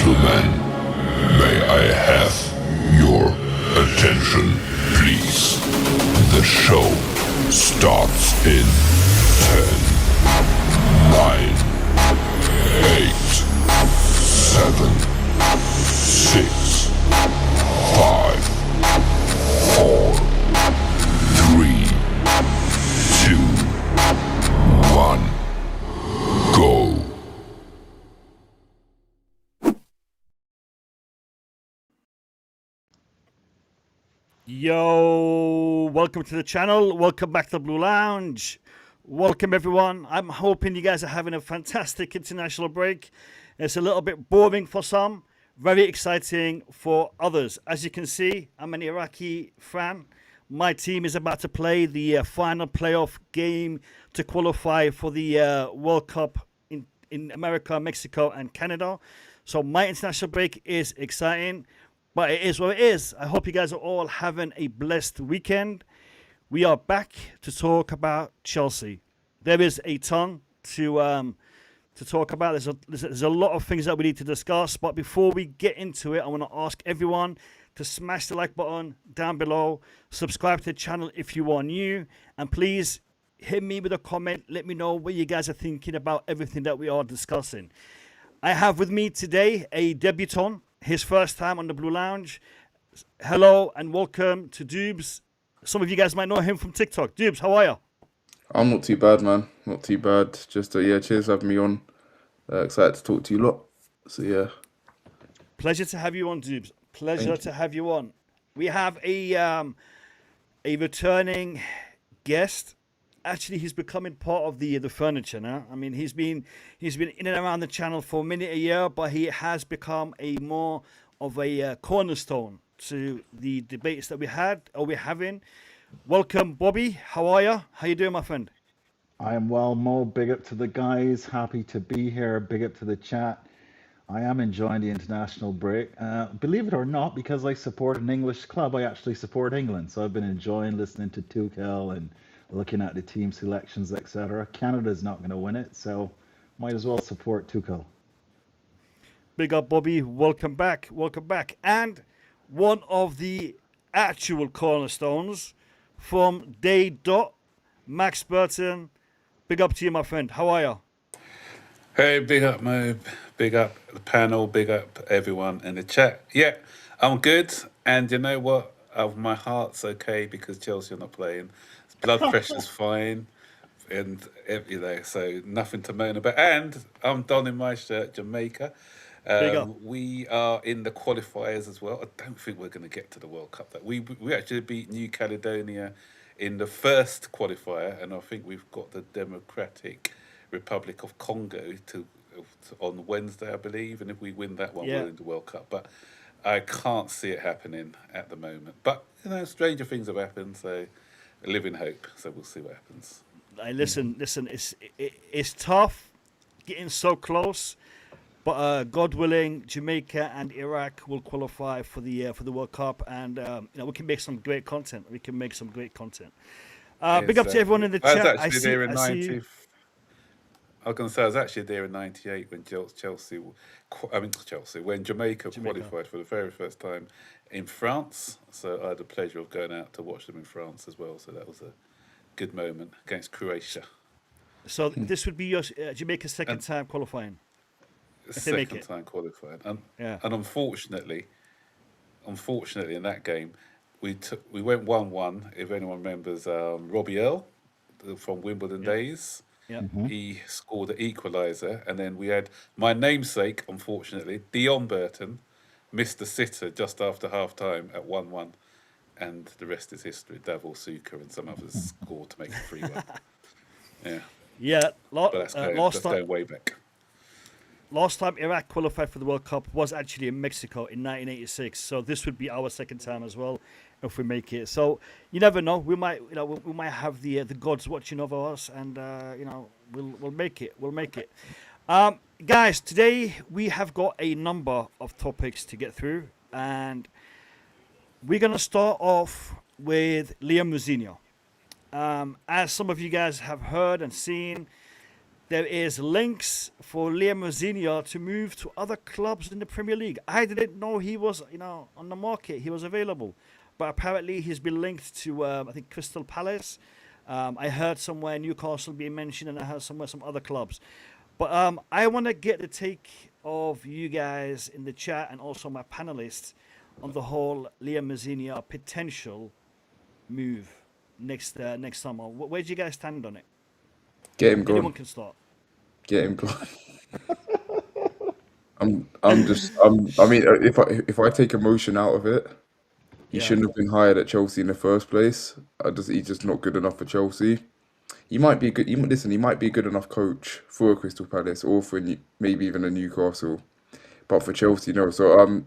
gentlemen, may I have your attention, please? The show starts in 10, 9, 8, 7, 6, 5, 4, 3, 2, 1, go. Yo, welcome to the channel. Welcome back to the Blue Lounge. Welcome everyone. I'm hoping you guys are having a fantastic international break. It's a little bit boring for some, very exciting for others. As you can see, I'm an Iraqi fan. My team is about to play the final playoff game to qualify for the World Cup in America, Mexico, and Canada. So my international break is exciting. But it is what it is. I hope you guys are all having a blessed weekend. We are back to talk about Chelsea. There is a ton to talk about. There's a lot of things that we need to discuss. But before we get into it, I want to ask everyone to smash the like button down below. Subscribe to the channel if you are new. And please hit me with a comment. Let me know what you guys are thinking about everything that we are discussing. I have with me today a debutant. His first time on the Blue Lounge. Hello and welcome to Dubes. Some of you guys might know him from TikTok. Dubes, how are you? I'm not too bad, man. Not too bad. Just yeah, cheers for having me on. Excited to talk to you lot. So yeah. Pleasure to have you on, Dubes. Pleasure to have you on. We have a returning guest. Actually, he's becoming part of the furniture now. I mean, he's been in and around the channel for a year, but he has become a more of a cornerstone to the debates that we're having. Welcome, Bobby. How are you? How you doing, my friend? I am well, Mo. Big up to the guys. Happy to be here. Big up to the chat. I am enjoying the international break. Believe it or not, because I support an English club, I actually support England. So I've been enjoying listening to Tuchel and looking at the team selections, etc. Canada's not going to win it, so might as well support Tuchel. Big up, Bobby. Welcome back. Welcome back. And one of the actual cornerstones from day dot, Max Burton. Big up to you, my friend. How are you? Hey, big up, Mo. Big up the panel. Big up everyone in the chat. Yeah, I'm good. And you know what? My heart's okay because Chelsea are not playing. Blood pressure's fine. And, so nothing to moan about. And I'm donning my shirt, Jamaica. Big up. We are in the qualifiers as well. I don't think we're going to get to the World Cup. We actually beat New Caledonia in the first qualifier, and I think we've got the Democratic Republic of Congo on Wednesday, I believe. And if we win that one, we're in the World Cup. But I can't see it happening at the moment. But stranger things have happened, so I live in hope. So we'll see what happens. Listen. It's tough getting so close. But God willing, Jamaica and Iraq will qualify for the World Cup, and we can make some great content. Big up to everyone in the chat. I was going to say I was actually there in '98 when when Jamaica qualified for the very first time in France. So I had the pleasure of going out to watch them in France as well. So that was a good moment against Croatia. So this would be your Jamaica's second time qualifying. Second time qualified, and unfortunately in that game we went 1-1. If anyone remembers, Robbie Earl from Wimbledon days, he scored the equaliser, and then we had my namesake, unfortunately, Dion Burton, missed the sitter just after half time at 1-1, and the rest is history. Davor Suker and some others scored to make it 3-1. That's going way back. Last time Iraq qualified for the World Cup was actually in Mexico in 1986. So this would be our second time as well if we make it. So you never know. We might have the gods watching over us, and we'll make it. We'll make it. Guys, today we have got a number of topics to get through, and we're gonna start off with Liam Mazinho. As some of you guys have heard and seen, there is links for Liam Mazinho to move to other clubs in the Premier League. I didn't know he was, on the market. He was available, but apparently he's been linked to, I think, Crystal Palace. I heard somewhere Newcastle being mentioned, and I heard somewhere some other clubs. But I want to get the take of you guys in the chat and also my panelists on the whole Liam Mazinho potential move next summer. Where do you guys stand on it? Get him gone. Anyone can start. Get him gone. I mean, if I take emotion out of it, he shouldn't have been hired at Chelsea in the first place. He's just not good enough for Chelsea. He might be good. He might be a good enough coach for Crystal Palace or for maybe even a Newcastle, but for Chelsea, no. So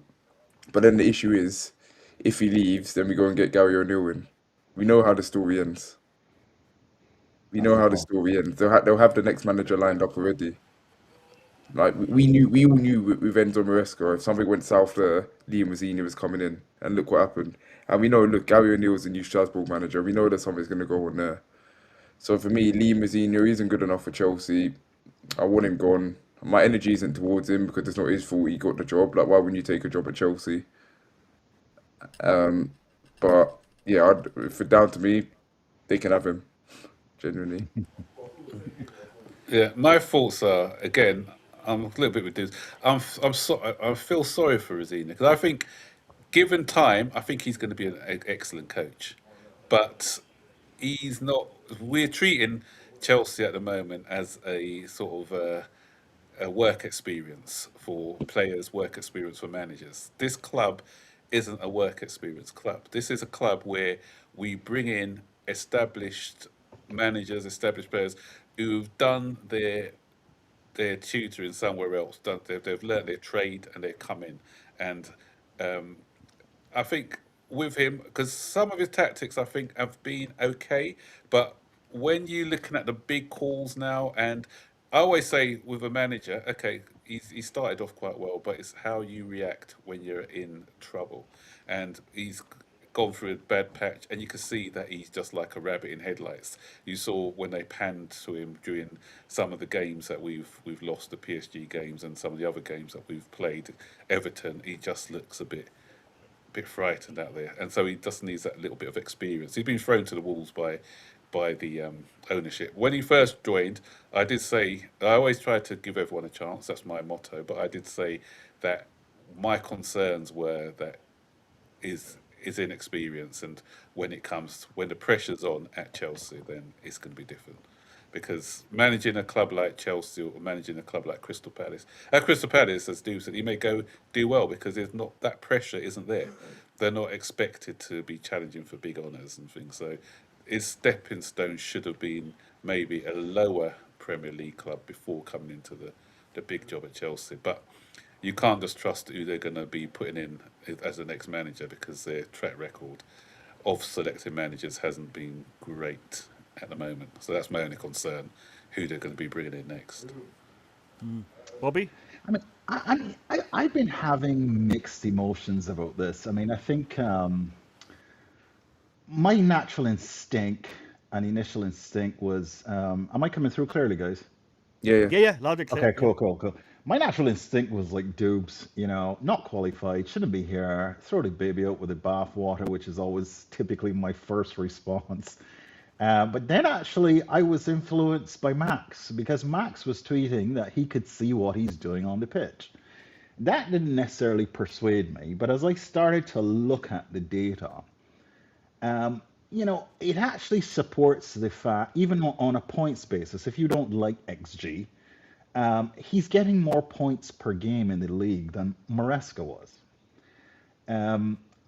but then the issue is, if he leaves, then we go and get Gary O'Neill in. We know how the story ends. They'll have the next manager lined up already. Like we all knew with Enzo Maresca, if something went south there, Liam Mazzini was coming in, and look what happened. And we know, look, Gary O'Neill is the new Strasbourg manager. We know that something's going to go on there. So for me, Liam Mazzini isn't good enough for Chelsea. I want him gone. My energy isn't towards him because it's not his fault he got the job. Like, why wouldn't you take a job at Chelsea? But yeah, if it's down to me, they can have him. Genuinely. Yeah, my thoughts are, again, I'm a little bit reduced. I feel sorry for Rosina because I think, given time, I think he's going to be an excellent coach, but he's not. We're treating Chelsea at the moment as a sort of a work experience for players, work experience for managers. This club isn't a work experience club. This is a club where we bring in established managers, established players who've done their tutoring somewhere else. They've learned their trade and they come in. And I think with him, because some of his tactics I think have been okay, but when you're looking at the big calls now, and I always say with a manager, okay, he started off quite well, but it's how you react when you're in trouble. And he's gone through a bad patch, and you can see that he's just like a rabbit in headlights. You saw when they panned to him during some of the games that we've lost, the PSG games and some of the other games that we've played, Everton. He just looks a bit frightened out there, and so he just needs that little bit of experience. He's been thrown to the wolves by the ownership. When he first joined, I did say I always try to give everyone a chance. That's my motto. But I did say that my concerns were that is inexperience, and when the pressure's on at Chelsea, then it's going to be different. Because managing a club like Chelsea or managing a club like Crystal Palace, at Crystal Palace, as Stu said, he may do well because there's not that pressure isn't there. They're not expected to be challenging for big honours and things. So his stepping stone should have been maybe a lower Premier League club before coming into the big job at Chelsea. But you can't just trust who they're going to be putting in as the next manager because their track record of selecting managers hasn't been great at the moment. So that's my only concern, who they're going to be bringing in next. Bobby? I mean, I've been having mixed emotions about this. I mean, I think my natural instinct and initial instinct was, am I coming through clearly, guys? Yeah, loud and clear. Okay, cool. My natural instinct was like, Dubes, not qualified, shouldn't be here, throw the baby out with the bathwater, which is always typically my first response. But then actually I was influenced by Max because Max was tweeting that he could see what he's doing on the pitch. That didn't necessarily persuade me, but as I started to look at the data, it actually supports the fact, even on a points basis, if you don't like XG, he's getting more points per game in the league than Maresca was.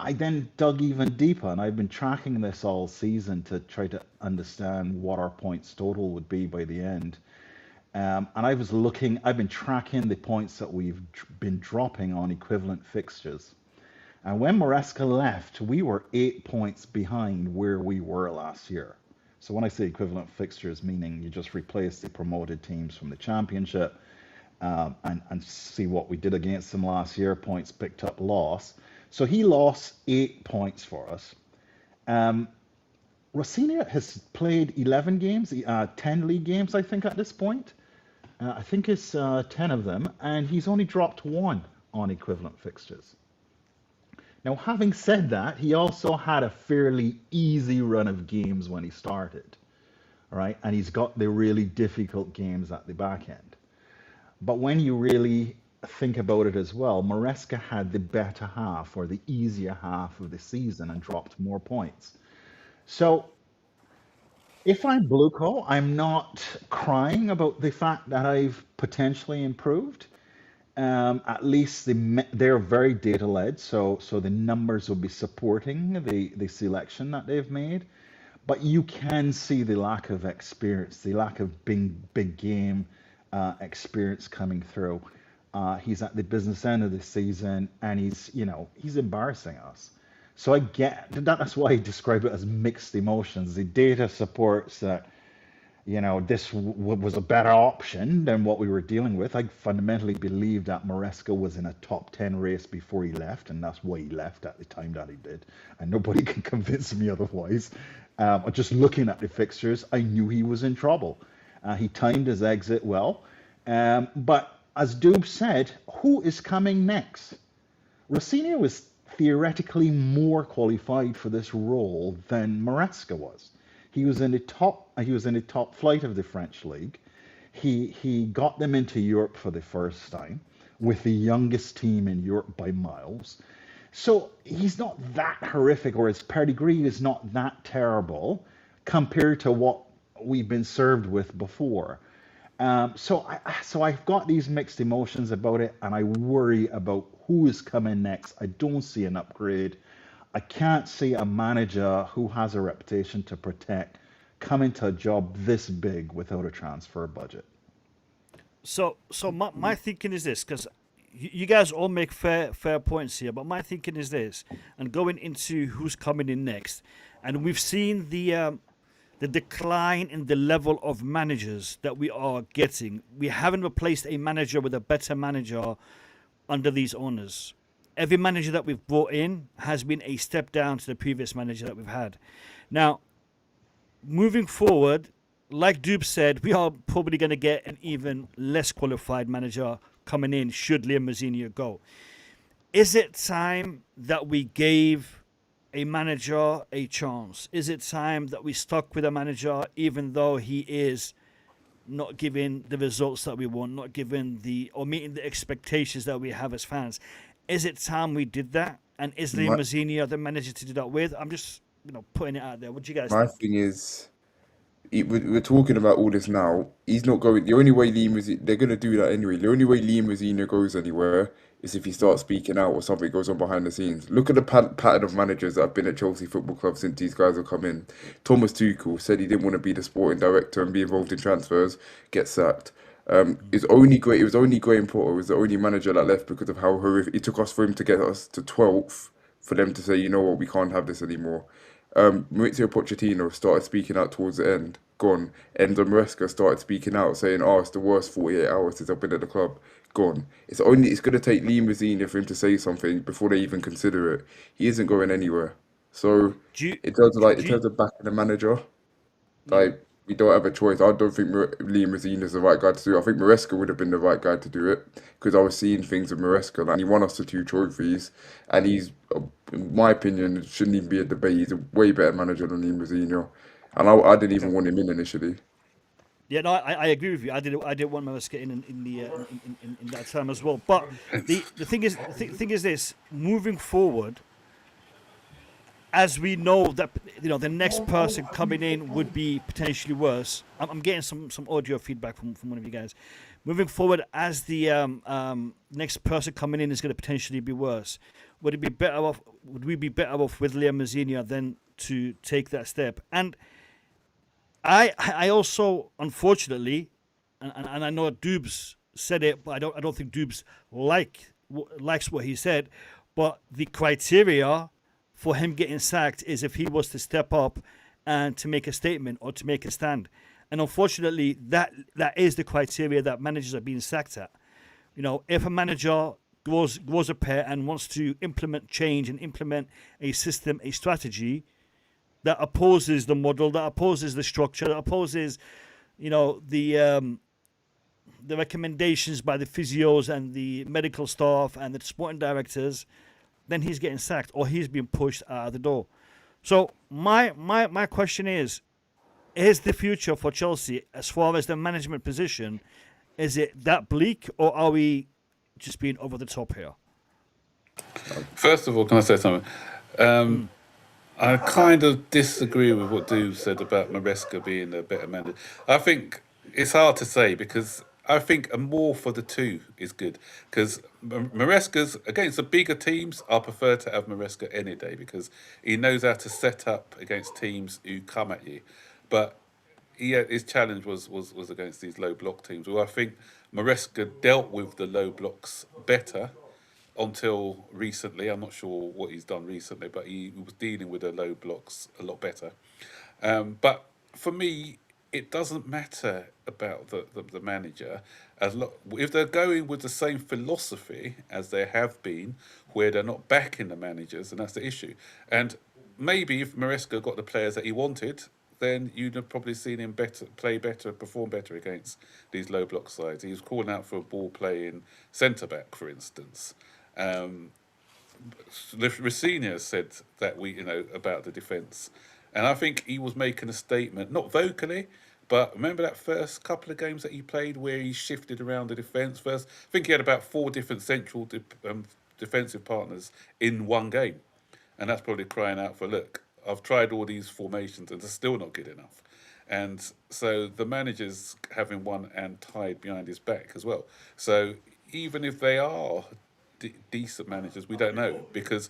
I then dug even deeper, and I've been tracking this all season to try to understand what our points total would be by the end. And I've been tracking the points that we've been dropping on equivalent fixtures. And when Maresca left, we were 8 points behind where we were last year. So when I say equivalent fixtures, meaning you just replace the promoted teams from the championship and see what we did against them last year, points picked up, loss. So he lost 8 points for us. Rossini has played 11 games, 10 league games, I think, at this point. I think it's 10 of them, and he's only dropped one on equivalent fixtures. Now, having said that, he also had a fairly easy run of games when he started, right? And he's got the really difficult games at the back end. But when you really think about it as well, Maresca had the better half or the easier half of the season and dropped more points. So if I'm Blueco, I'm not crying about the fact that I've potentially improved. At least they're very data led, so the numbers will be supporting the selection that they've made. But you can see the lack of experience, the lack of big game experience coming through. He's at the business end of the season, and he's embarrassing us. So I get that's why I describe it as mixed emotions. The data supports that this was a better option than what we were dealing with. I fundamentally believe that Maresca was in a top 10 race before he left, and that's why he left at the time that he did. And nobody can convince me otherwise. Just looking at the fixtures, I knew he was in trouble. He timed his exit well. But as Doob said, who is coming next? Rossini was theoretically more qualified for this role than Maresca was. He was in the top flight of the French league. He got them into Europe for the first time with the youngest team in Europe by miles. So he's not that horrific, or his pedigree is not that terrible compared to what we've been served with before. So I've got these mixed emotions about it, and I worry about who is coming next. I don't see an upgrade. I can't see a manager who has a reputation to protect coming to a job this big without a transfer budget. So my thinking is this, because you guys all make fair points here, but my thinking is this, and going into who's coming in next, and we've seen the decline in the level of managers that we are getting. We haven't replaced a manager with a better manager under these owners. Every manager that we've brought in has been a step down to the previous manager that we've had. Now, moving forward, like Doob said, we are probably going to get an even less qualified manager coming in should Liam Mazinho go. Is it time that we gave a manager a chance? Is it time that we stuck with a manager even though he is not giving the results that we want, not giving or meeting the expectations that we have as fans? Is it time we did that? And is Liam Mazinho the manager to do that with? I'm just putting it out there. What do you guys think? My thing is, we're talking about all this now. He's not going. The only way they're going to do that anyway. The only way Liam Mazinho goes anywhere is if he starts speaking out or something goes on behind the scenes. Look at the pattern of managers that have been at Chelsea Football Club since these guys have come in. Thomas Tuchel said he didn't want to be the sporting director and be involved in transfers, get sacked. It was only Graham Potter was the only manager that left because of how horrific it took us for him to get us to 12th for them to say, you know what, we can't have this anymore. Maurizio Pochettino started speaking out towards the end, gone. Enzo Maresca started speaking out, saying, "Oh, it's the worst 48 hours since I've been at the club." Gone. It's going to take Liam Mazinho for him to say something before they even consider it. He isn't going anywhere. So in terms of backing the manager, like we don't have a choice. I don't think Liam Mazinho is the right guy to do it. I think Maresca would have been the right guy to do it because I was seeing things with Maresca, and he won us the 2 trophies, and he's, in my opinion, it shouldn't even be a debate. He's a way better manager than Liam Mazinho, and I didn't even want him in initially. Yeah, no, I agree with you. I did want Maresca in that time as well. But the thing is this: moving forward, as we know that the next person coming in would be potentially worse. I'm getting some audio feedback from one of you guys. Moving forward, as the next person coming in is going to potentially be worse, would we be better off with Liam Mazinho than to take that step? And I also, unfortunately, and I know Doobs said it, but I don't think Doobs likes what he said. But the criteria for him getting sacked is if he was to step up and to make a statement or to make a stand. And unfortunately, that is the criteria that managers are being sacked at. If a manager grows a pair and wants to implement change and implement a system, a strategy that opposes the model, that opposes the structure, that opposes, the the recommendations by the physios and the medical staff and the sporting directors, then he's getting sacked or he's being pushed out of the door. So my question is the future for Chelsea as far as the management position, is it that bleak or are we just being over the top here? First of all, can I say something? I kind of disagree with what Dude said about Maresca being a better manager. I think it's hard to say because I think a more for the two is good. Because Maresca's, against the bigger teams, I prefer to have Maresca any day because he knows how to set up against teams who come at you. But his challenge was against these low block teams. Well, I think Maresca dealt with the low blocks better until recently. I'm not sure what he's done recently, but he was dealing with the low blocks a lot better. But for me, it doesn't matter about the manager if they're going with the same philosophy as they have been, where they're not backing the managers, and that's the issue. And maybe if Maresca got the players that he wanted, then you'd have probably seen him play better, perform better against these low block sides. He was calling out for a ball playing centre back, for instance. Mazinho said that about the defence, and I think he was making a statement, not vocally, but remember that first couple of games that he played where he shifted around the defence first. I think he had about 4 different central defensive partners in one game, and that's probably crying out for, look, I've tried all these formations and they're still not good enough. And so the manager's having one and tied behind his back as well. So even if they are decent managers, we don't know, because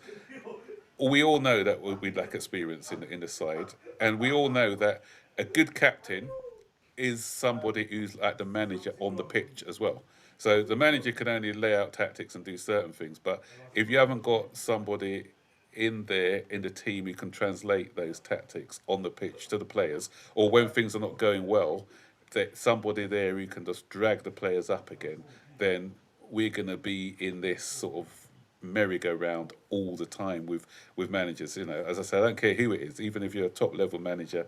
we all know that we lack experience in the side, and we all know that a good captain is somebody who's like the manager on the pitch as well. So the manager can only lay out tactics and do certain things, but if you haven't got somebody in there in the team who can translate those tactics on the pitch to the players, or when things are not going well, that somebody there who can just drag the players up again, then we're going to be in this sort of merry-go-round all the time with managers. As I said, I don't care who it is, even if you're a top-level manager,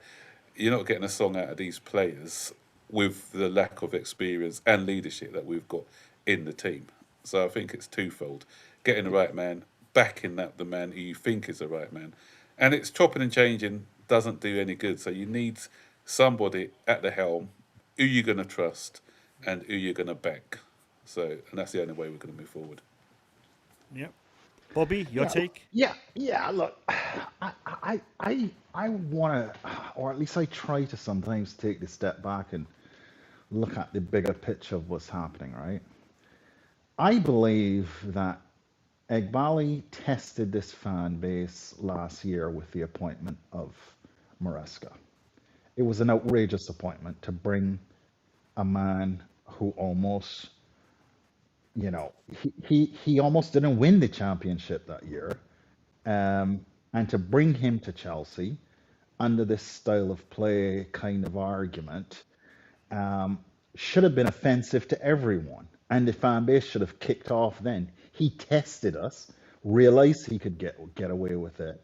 you're not getting a song out of these players with the lack of experience and leadership that we've got in the team. So I think it's twofold: getting the right man, backing the man who you think is the right man, and it's chopping and changing doesn't do any good. So you need somebody at the helm who you're going to trust and who you're going to back. So, and that's the only way we're going to move forward. Yep. Bobby, your take? Yeah. Look, I want to, or at least I try to sometimes take the step back and look at the bigger picture of what's happening, right? I believe that Eghbali tested this fan base last year with the appointment of Maresca. It was an outrageous appointment to bring a man who almost, he almost didn't win the championship that year, and to bring him to Chelsea under this style of play kind of argument should have been offensive to everyone, and the fan base should have kicked off then. He tested us, realized he could get away with it.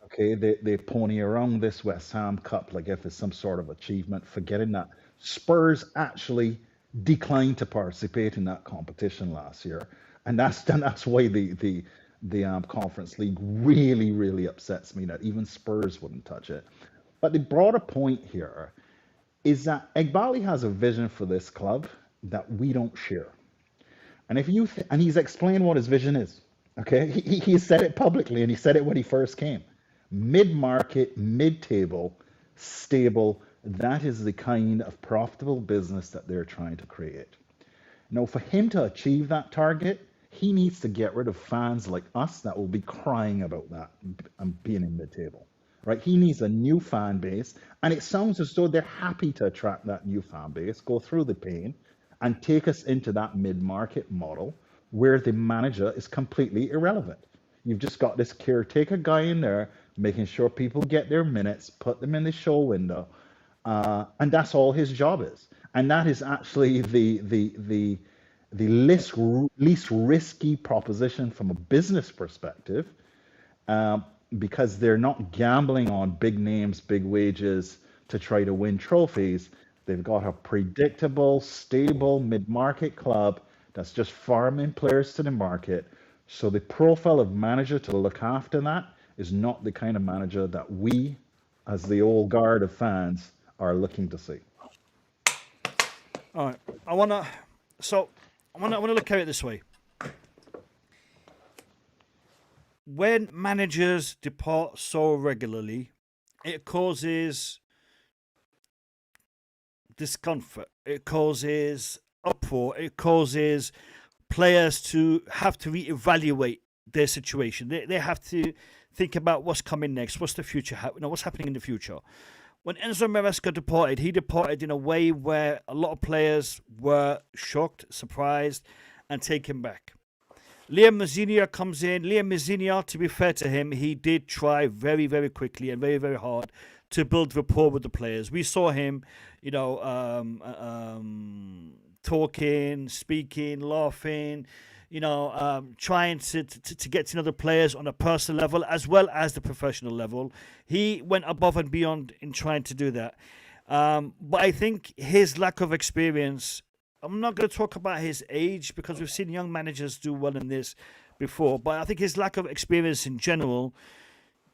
Okay, they pony around this West Ham Cup like if it's some sort of achievement, forgetting that Spurs actually declined to participate in that competition last year, and that's why the Conference League really upsets me that even Spurs wouldn't touch it. But the broader point here is that Eghbali has a vision for this club that we don't share. And if you and he's explained what his vision is. Okay, he said it publicly, and he said it when he first came. Mid-market, mid-table, stable. That is the kind of profitable business that they're trying to create. Now, for him to achieve that target, he needs to get rid of fans like us that will be crying about that and being in mid-table. Right? He needs a new fan base, and it sounds as though they're happy to attract that new fan base, go through the pain, and take us into that mid-market model where the manager is completely irrelevant. You've just got this caretaker guy in there making sure people get their minutes, put them in the show window, and that's all his job is. And that is actually the least risky proposition from a business perspective, because they're not gambling on big names, big wages to try to win trophies. They've got a predictable, stable mid-market club that's just farming players to the market. So the profile of manager to look after that is not the kind of manager that we, as the old guard of fans, are looking to see. All right. I wanna look at it this way. When managers depart so regularly, it causes discomfort. It causes uproar. It causes players to have to reevaluate their situation. They have to think about what's coming next, what's the future, what's happening in the future. When Enzo Maresca departed, he departed in a way where a lot of players were shocked, surprised, and taken back. Liam Mazinho comes in. Liam Mazinho, to be fair to him, he did try very, very quickly and very, very hard to build rapport with the players. We saw him, talking, speaking, laughing, trying to get to know the players on a personal level as well as the professional level. He went above and beyond in trying to do that. But I think his lack of experience, I'm not going to talk about his age because we've seen young managers do well in this before, but I think his lack of experience in general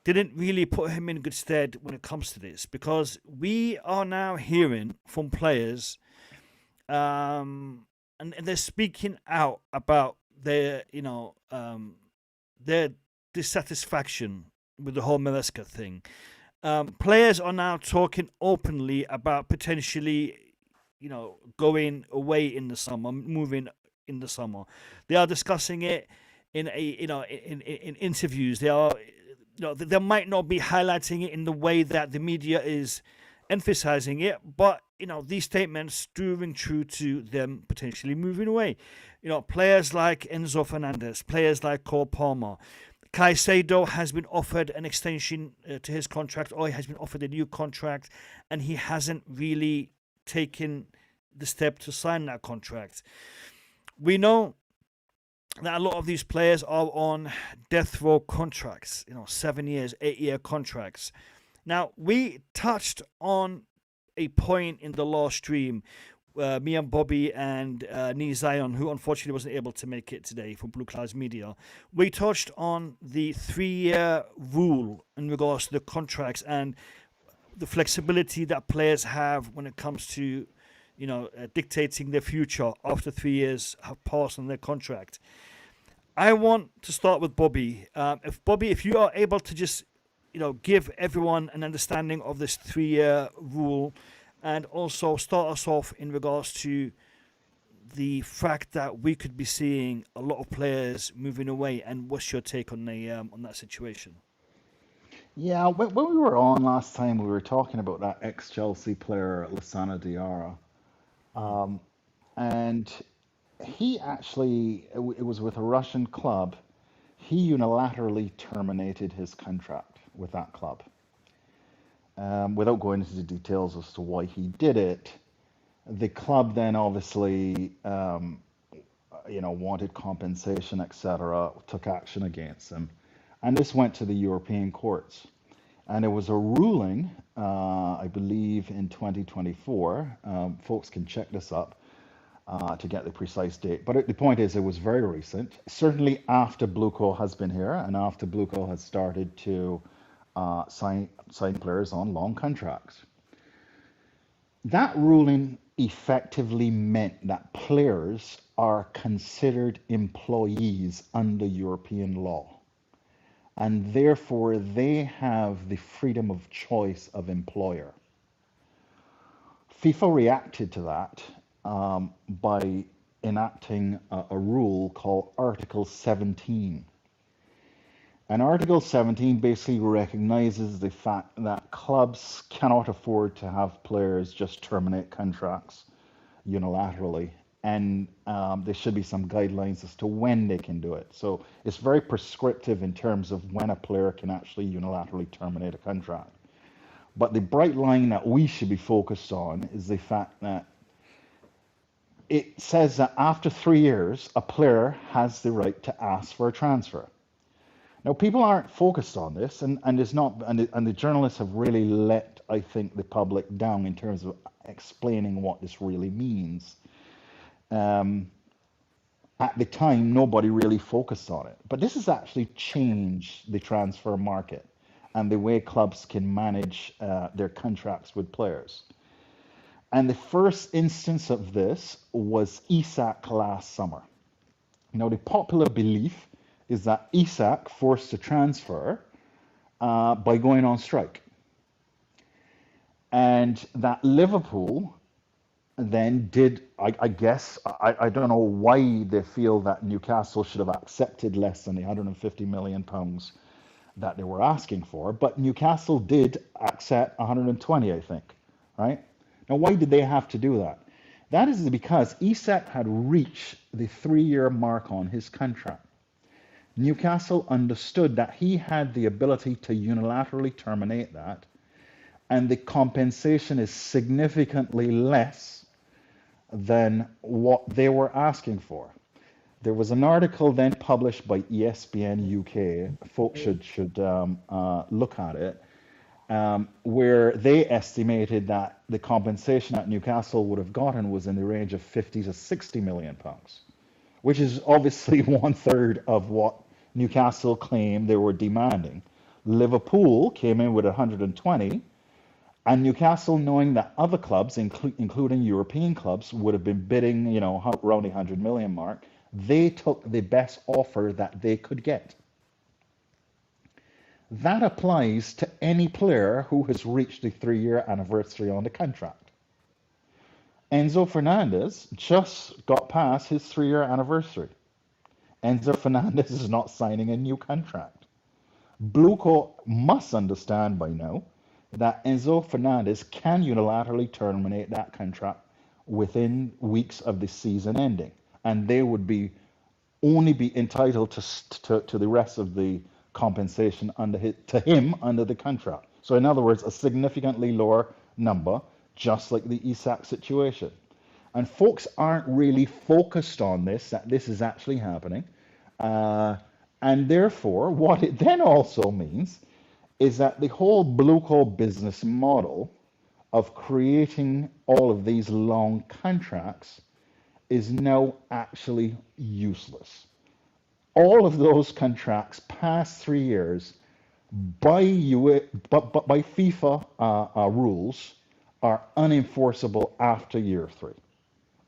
didn't really put him in good stead when it comes to this, because we are now hearing from players and they're speaking out about their dissatisfaction with the whole Maresca thing. Players are now talking openly about potentially, going away in the summer, moving in the summer. They are discussing it in interviews. They are, they might not be highlighting it in the way that the media is emphasizing it, but these statements do ring true to them potentially moving away. Players like Enzo Fernandez, players like Cole Palmer, Caicedo has been offered an extension to his contract, or he has been offered a new contract, and he hasn't really taken the step to sign that contract. We know that a lot of these players are on death row contracts, 7 years, 8-year contracts. Now, we touched on a point in the last stream, me and Bobby and Nee Zion, who unfortunately wasn't able to make it today for Blue Clouds Media. We touched on the 3-year rule in regards to the contracts and the flexibility that players have when it comes to, dictating their future after 3 years have passed on their contract. I want to start with Bobby. If you are able to just, give everyone an understanding of this 3-year rule, and also start us off in regards to the fact that we could be seeing a lot of players moving away, and what's your take on that situation? Yeah, when we were on last time, we were talking about that ex-Chelsea player, Lassana Diarra. And he actually, it was with a Russian club, he unilaterally terminated his contract with that club. Without going into the details as to why he did it, the club then obviously, wanted compensation, etc., took action against him. And this went to the European courts. And it was a ruling, I believe, in 2024. Folks can check this up to get the precise date. But the point is, it was very recent, certainly after Bluco has been here and after Bluco has started to sign players on long contracts. That ruling effectively meant that players are considered employees under European law, and therefore they have the freedom of choice of employer. FIFA reacted to that by enacting a rule called Article 17. And Article 17 basically recognizes the fact that clubs cannot afford to have players just terminate contracts unilaterally. And there should be some guidelines as to when they can do it. So it's very prescriptive in terms of when a player can actually unilaterally terminate a contract. But the bright line that we should be focused on is the fact that it says that after 3 years, a player has the right to ask for a transfer. Now, people aren't focused on this, and it's not, and the journalists have really let, I think, the public down in terms of explaining what this really means. At the time, nobody really focused on it, but this has actually changed the transfer market and the way clubs can manage their contracts with players. And the first instance of this was Isak last summer. Now, the popular belief is that Isak forced a transfer by going on strike. And that Liverpool then did, I guess, I don't know why they feel that Newcastle should have accepted less than the £150 million that they were asking for, but Newcastle did accept 120, I think, right? Now, why did they have to do that? That is because Isak had reached the 3-year mark on his contract. Newcastle understood that he had the ability to unilaterally terminate that, and the compensation is significantly less than what they were asking for. There was an article then published by ESPN UK. Folks should look at it, where they estimated that the compensation that Newcastle would have gotten was in the range of 50 to 60 million pounds, which is obviously 1/3 of what Newcastle claimed they were demanding. Liverpool came in with 120, and Newcastle, knowing that other clubs, including European clubs, would have been bidding, around the 100 million mark, they took the best offer that they could get. That applies to any player who has reached the 3-year anniversary on the contract. Enzo Fernandez just got past his 3-year anniversary. Enzo Fernandez is not signing a new contract. Blueco must understand by now that Enzo Fernandez can unilaterally terminate that contract within weeks of the season ending, and they would only be entitled to the rest of the compensation to him under the contract. So in other words, a significantly lower number, just like the Isak situation. And folks aren't really focused on this, that this is actually happening. And therefore, what it then also means is that the whole Blueco business model of creating all of these long contracts is now actually useless. All of those contracts past 3 years by FIFA rules are unenforceable after year 3.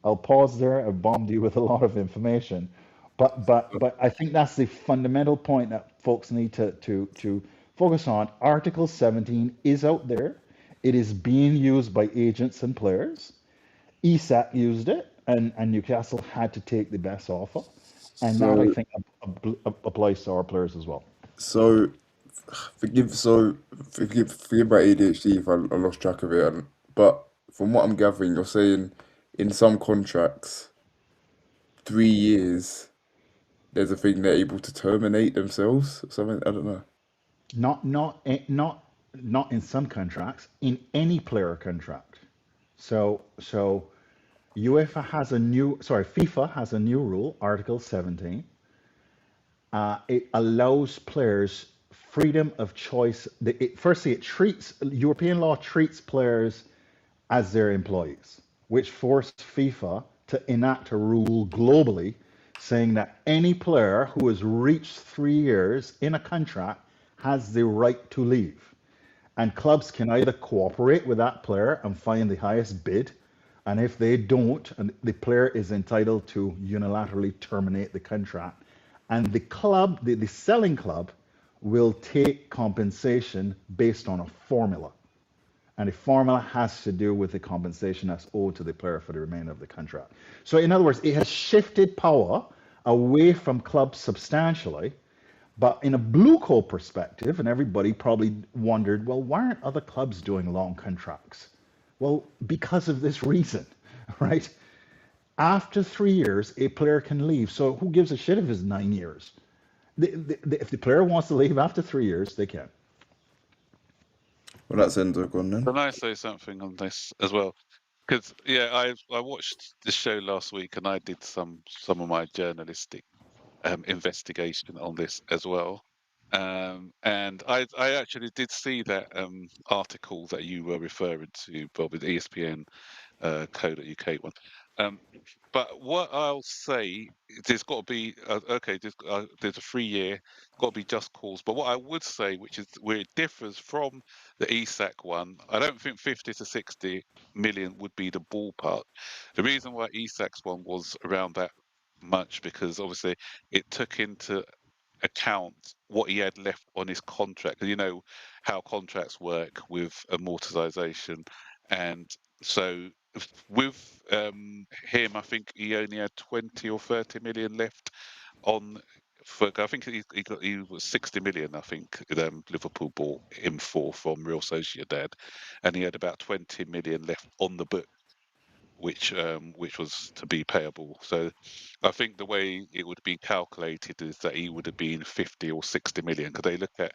I'll pause there. I've bombed you with a lot of information, but I think that's the fundamental point that folks need to focus on. Article 17 is out there. It is being used by agents and players. Isak used it, and Newcastle had to take the best offer, and that I think applies to our players as well. So forgive my ADHD if I lost track of it, but from what I'm gathering, you're saying in some contracts, 3 years, there's a thing they're able to terminate themselves or something. I don't know. Not in some contracts, in any player contract. So FIFA has a new rule, Article 17. It allows players freedom of choice. European law treats players as their employees, which forced FIFA to enact a rule globally saying that any player who has reached 3 years in a contract has the right to leave. And clubs can either cooperate with that player and find the highest bid, and if they don't, and the player is entitled to unilaterally terminate the contract. And the club, the selling club, will take compensation based on a formula. And the formula has to do with the compensation that's owed to the player for the remainder of the contract. So in other words, it has shifted power away from clubs substantially. But in a Blueco perspective, and everybody probably wondered, well, why aren't other clubs doing long contracts? Well, because of this reason, right? After 3 years, a player can leave. So who gives a shit if it's 9 years? If the player wants to leave after 3 years, they can. Well, that's Enzo gone then. Can I say something on this as well? Because I watched the show last week and I did some of my journalistic investigation on this as well. And I actually did see that article that you were referring to, Bob, with ESPN co.uk one. But what I'll say, there's got to be okay. There's a 3 year, got to be just cause. But what I would say, which is where it differs from the ESAC one, I don't think 50 to 60 million would be the ballpark. The reason why ESAC's one was around that much because obviously it took into account what he had left on his contract. You know how contracts work with amortization, and so with him, I think he only had 20 or 30 million left on. For, I think he was 60 million. I think Liverpool bought him for from Real Sociedad, and he had about 20 million left on the book which was to be payable. So I think the way it would be calculated is that he would have been 50 or 60 million because they look at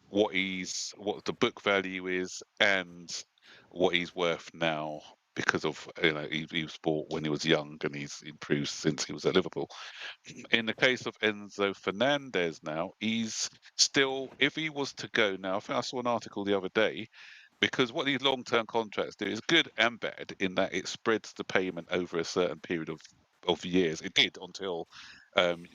what the book value is and what he's worth now because of he was bought when he was young and he's improved since he was at Liverpool. In the case of Enzo Fernandez now, he's still, if he was to go now, I think I saw an article the other day, because what these long-term contracts do is good and bad in that it spreads the payment over a certain period of years. It did until um,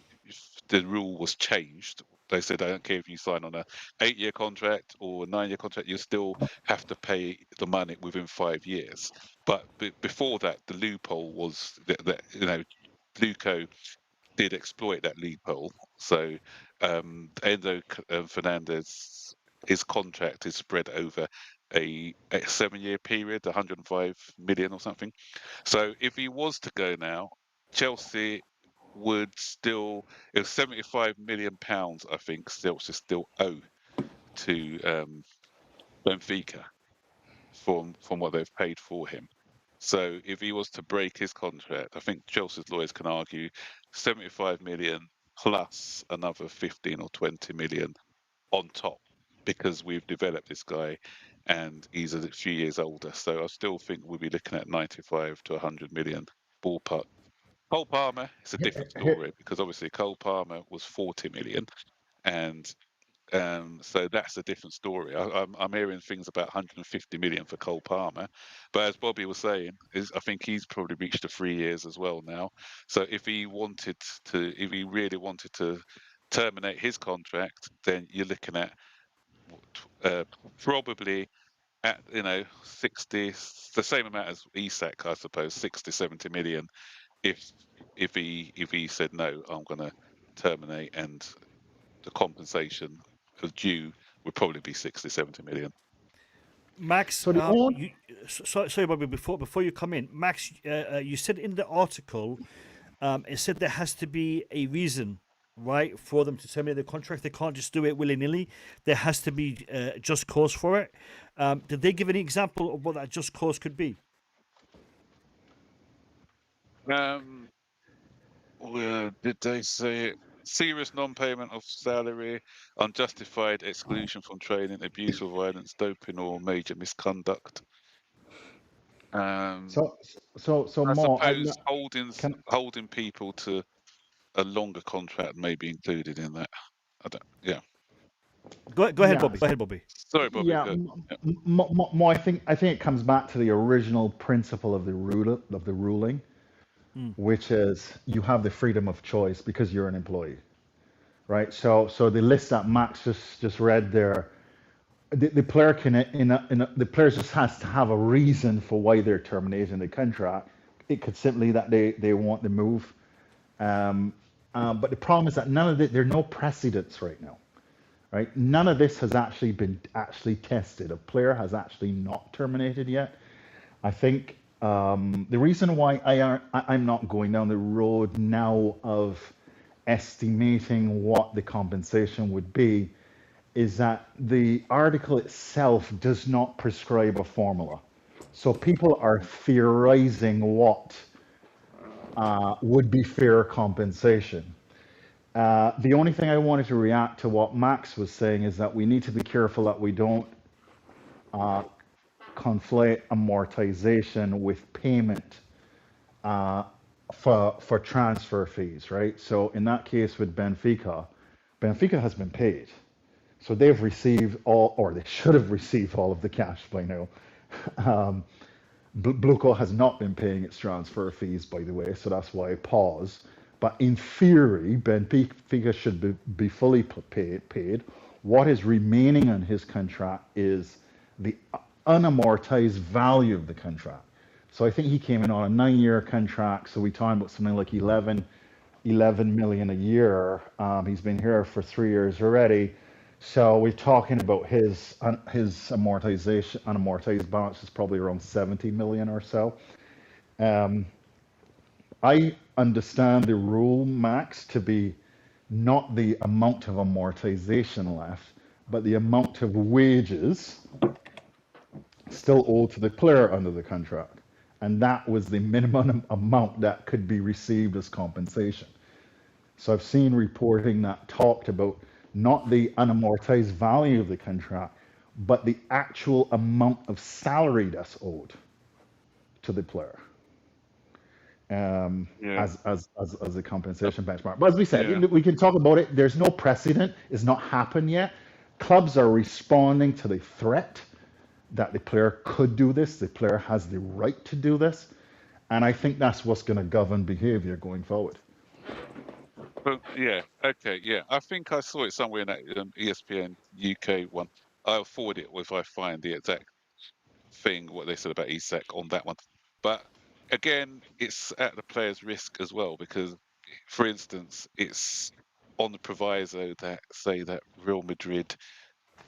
the rule was changed. They said, I don't care if you sign on a 8-year contract or a 9-year contract, you still have to pay the money within 5 years. But before that, the loophole was that Luco did exploit that loophole. So Enzo Fernandez, his contract is spread over a 7-year period, 105 million or something. So if he was to go now, Chelsea would still, it was 75 million pounds, I think, Chelsea still owe to Benfica from what they've paid for him. So if he was to break his contract, I think Chelsea's lawyers can argue 75 million plus another 15 or 20 million on top because we've developed this guy and he's a few years older. So I still think we'll be looking at 95 to 100 million ballpark. Cole Palmer is a different story because obviously Cole Palmer was 40 million and so that's a different story. I'm hearing things about 150 million for Cole Palmer, but as Bobby was saying, I think he's probably reached the 3 years as well now. So if he really wanted to terminate his contract, then you're looking at probably at 60, the same amount as Isak, I suppose, 60, 70 million. If he said no, I'm going to terminate and the compensation due would probably be 60, 70 million. Max, sorry, Bobby. Before you come in, Max, you said in the article, it said there has to be a reason, right, for them to terminate the contract. They can't just do it willy nilly. There has to be just cause for it. Did they give any example of what that just cause could be? Did they say it? Serious non-payment of salary, unjustified exclusion from training, abuse of violence, doping, or major misconduct. I suppose holding people to a longer contract may be included in that. Yeah. Go ahead, Bobby. Go ahead, Bobby. Sorry, Bobby. Yeah, I think it comes back to the original principle of the ruling, which is you have the freedom of choice because you're an employee, right? So the list that Max just read there, the player the player just has to have a reason for why they're terminating the contract. It could simply that they want to move, but the problem is that there are no precedents right now. Right? None of this has actually been tested. A player has actually not terminated yet. I think the reason why I'm not going down the road now of estimating what the compensation would be is that the article itself does not prescribe a formula. So people are theorizing what would be fair compensation. The only thing I wanted to react to what Max was saying is that we need to be careful that we don't conflate amortization with payment for transfer fees, right? So in that case with Benfica has been paid. So they've received all, or they should have received all of the cash by now. Um, Bluco has not been paying its transfer fees, by the way, so that's why I paused. But in theory, Benfica should be fully paid. What is remaining on his contract is the unamortized value of the contract. So I think he came in on a 9-year contract, so we talking about something like 11 million a year. He's been here for 3 years already. So we're talking about his amortization, unamortized balance is probably around 70 million or so. I understand the rule, Max, to be not the amount of amortization left, but the amount of wages still owed to the player under the contract. And that was the minimum amount that could be received as compensation. So I've seen reporting that talked about not the unamortized value of the contract, but the actual amount of salary that's owed to the player as a compensation benchmark. But as we said, we can talk about it. There's no precedent. It's not happened yet. Clubs are responding to the threat that the player could do this. The player has the right to do this. And I think that's what's going to govern behavior going forward. But I think I saw it somewhere in that ESPN UK one. I'll forward it if I find the exact thing, what they said about Isak on that one. But again, it's at the player's risk as well, because, for instance, it's on the proviso that say that Real Madrid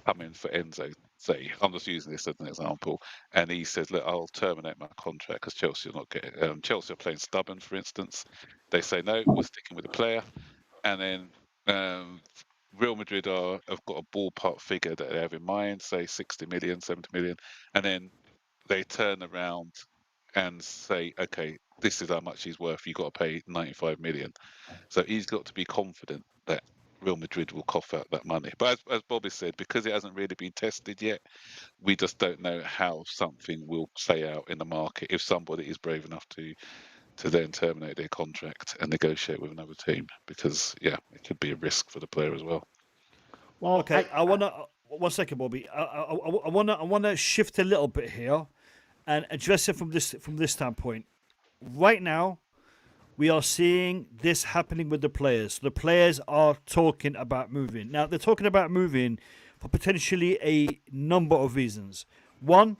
come in for Enzo. Say, I'm just using this as an example, and he says, "Look, I'll terminate my contract because Chelsea are not getting. Chelsea are playing stubborn, for instance. They say no, we're sticking with the player." And then Real Madrid have got a ballpark figure that they have in mind, say 60 million, 70 million, and then they turn around and say, okay, this is how much he's worth. You've got to pay 95 million. So he's got to be confident that Real Madrid will cough out that money. But as Bobby said, because it hasn't really been tested yet, we just don't know how something will play out in the market if somebody is brave enough to then terminate their contract and negotiate with another team, because it could be a risk for the player as well. Well, okay, I wanna 1 second, Bobby. I wanna shift a little bit here and address it from this standpoint. Right now, we are seeing this happening with the players. The players are talking about moving. Now, they're talking about moving for potentially a number of reasons. One,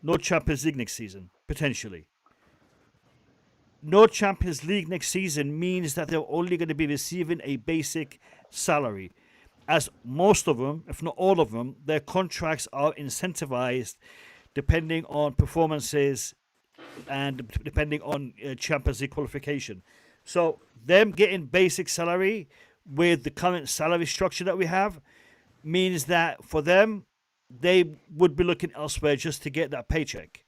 no Champions League next season, potentially. No Champions League next season means that they're only going to be receiving a basic salary. As most of them, if not all of them, their contracts are incentivized depending on performances and depending on Champions League qualification. So them getting basic salary with the current salary structure that we have means that for them, they would be looking elsewhere just to get that paycheck,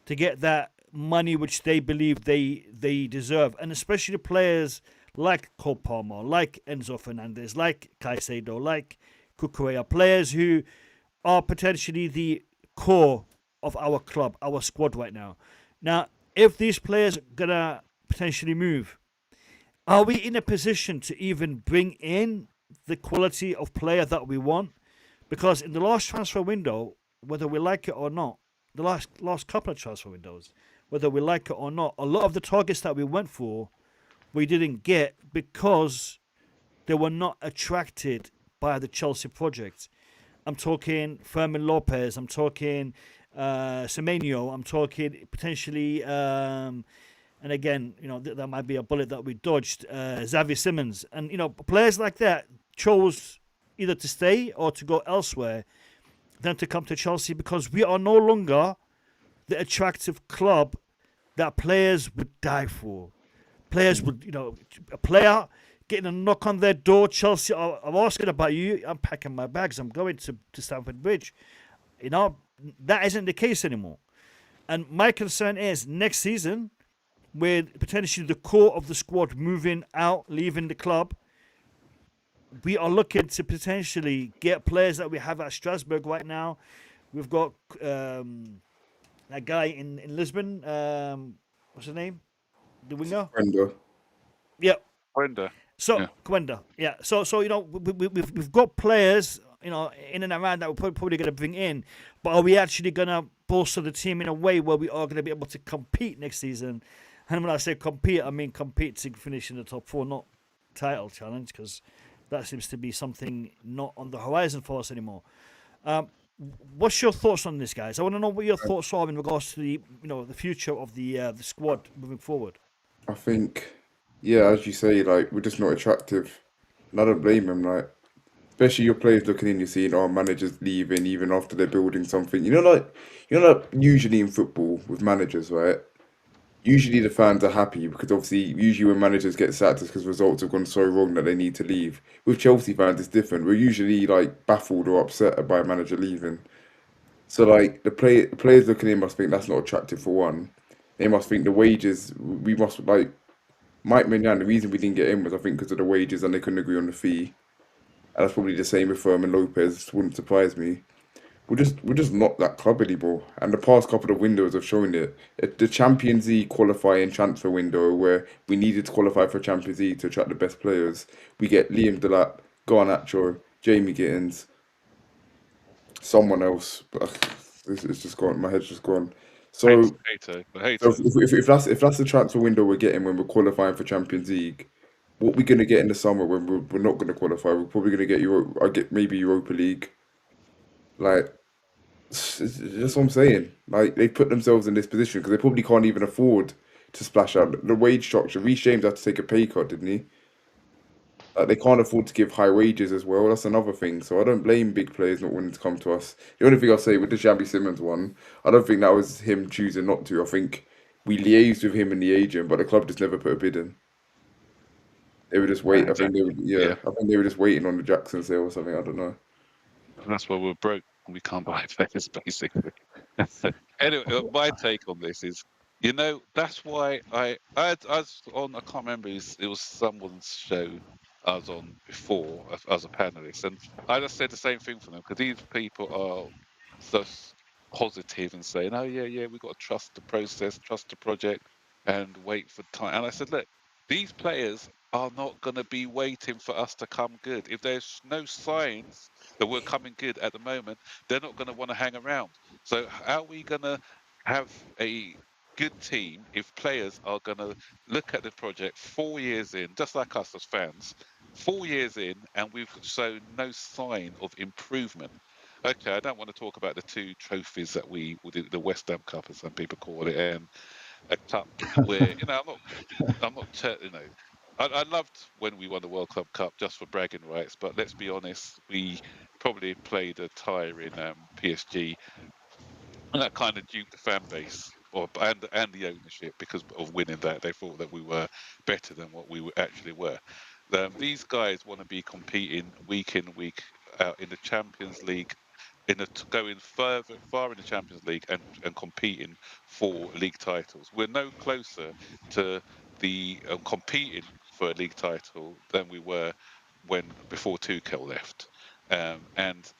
to get that money which they believe they deserve. And especially the players like Cole Palmer, like Enzo Fernandez, like Caicedo, like Cucurella, players who are potentially the core of our club, our squad right now. Now, if these players are going to potentially move, are we in a position to even bring in the quality of player that we want? Because in the last transfer window, whether we like it or not, the last couple of transfer windows, whether we like it or not, a lot of the targets that we went for, we didn't get because they were not attracted by the Chelsea project. I'm talking Fermin Lopez, I'm talking Semenyo, I'm talking potentially, and again, that might be a bullet that we dodged, Xavi Simons. And, players like that chose either to stay or to go elsewhere than to come to Chelsea, because we are no longer the attractive club that players would die for. Players would, a player getting a knock on their door, Chelsea are asking about you, I'm packing my bags, I'm going to Stamford Bridge. That isn't the case anymore. And my concern is next season, with potentially the core of the squad moving out, leaving the club, we are looking to potentially get players that we have at Strasbourg right now. We've got that guy in Lisbon. What's his name? The winger? Brenda. Yeah. Brenda. So Gwenda, yeah. So we've got players in and around that we're probably going to bring in. But are we actually going to bolster the team in a way where we are going to be able to compete next season? And when I say compete, I mean compete to finish in the top 4, not title challenge, because that seems to be something not on the horizon for us anymore. What's your thoughts on this, guys? I want to know what your thoughts are in regards to the future of the squad moving forward. I think, yeah, as you say, like we're just not attractive, and I don't blame them. Like, especially your players looking in, you're seeing our managers leaving even after they're building something. Like usually in football with managers, right? Usually the fans are happy because obviously usually when managers get sacked it's because results have gone so wrong that they need to leave. With Chelsea fans it's different. We're usually like baffled or upset by a manager leaving. So like the players looking in must think that's not attractive for one. They must think the wages we must like Mike Mignan, the reason we didn't get in was I think because of the wages and they couldn't agree on the fee. And that's probably the same with Fermin Lopez, wouldn't surprise me. We're just not that club anymore. And the past couple of windows have shown it. The Champions League qualifying transfer window where we needed to qualify for Champions League to attract the best players, we get Liam Delap, Garnacho, Jamie Gittins, someone else. But it's just gone. My head's just gone. So, so if that's the transfer window we're getting when we're qualifying for Champions League, what we're gonna get in the summer when we're not gonna qualify, we're probably gonna get I get maybe Europa League. Like that's what I'm saying. Like they put themselves in this position because they probably can't even afford to splash out the wage structure. Reece James had to take a pay cut, didn't he? Like they can't afford to give high wages as well. That's another thing. So I don't blame big players not wanting to come to us. The only thing I'll say with the Xabi Simons one, I don't think that was him choosing not to. I think we liaised with him and the agent, but the club just never put a bid in. They were just wait. I think they were, yeah. I think they were just waiting on the Jackson sale or something. I don't know. That's why we're broke. We can't buy players, basically. Anyway, my take on this is, that's why I was on. I can't remember. It was someone's show I was on before as a panelist, and I just said the same thing for them because these people are so positive and saying, "Oh yeah, we've got to trust the process, trust the project, and wait for time." And I said, "Look, these players are not going to be waiting for us to come good. If there's no signs that we're coming good at the moment, they're not going to want to hang around. So how are we going to have a good team if players are going to look at the project 4 years in, just like us as fans, 4 years in, and we've shown no sign of improvement?" Okay, I don't want to talk about the two trophies that the West Ham Cup, as some people call it, and a cup where I'm not, I loved when we won the World Club Cup just for bragging rights, but let's be honest, we probably played a tire in PSG, and that kind of duped the fan base and the ownership because of winning that. They thought that we were better than what we actually were. These guys want to be competing week in, week out in the Champions League, going far in the Champions League and competing for league titles. We're no closer to the competing for a league title than we were before Tuchel left. And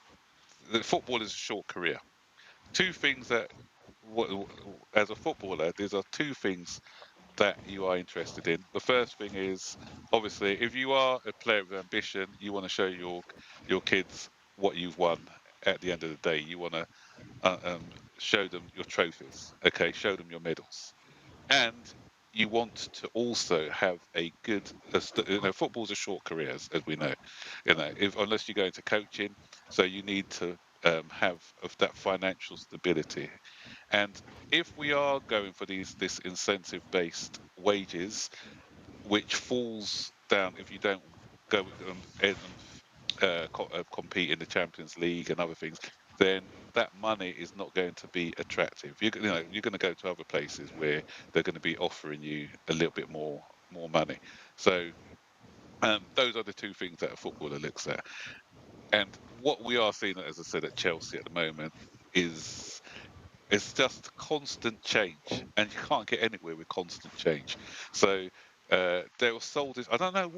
the football is a short career. Two things that, as a footballer, these are two things that you are interested in. The first thing is, obviously, if you are a player with ambition, you want to show your kids what you've won. At the end of the day, you want to show them your trophies. Okay, show them your medals, and you want to also have a good. Football's a short career, as we know. If unless you go into coaching, so you need to have of that financial stability. And if we are going for this incentive based wages, which falls down if you don't go compete in the Champions League and other things, then that money is not going to be attractive. You're going to go to other places where they're going to be offering you a little bit more money. So those are the two things that a footballer looks at. And what we are seeing, as I said, at Chelsea at the moment is it's just constant change, and you can't get anywhere with constant change. So they were sold this. I don't know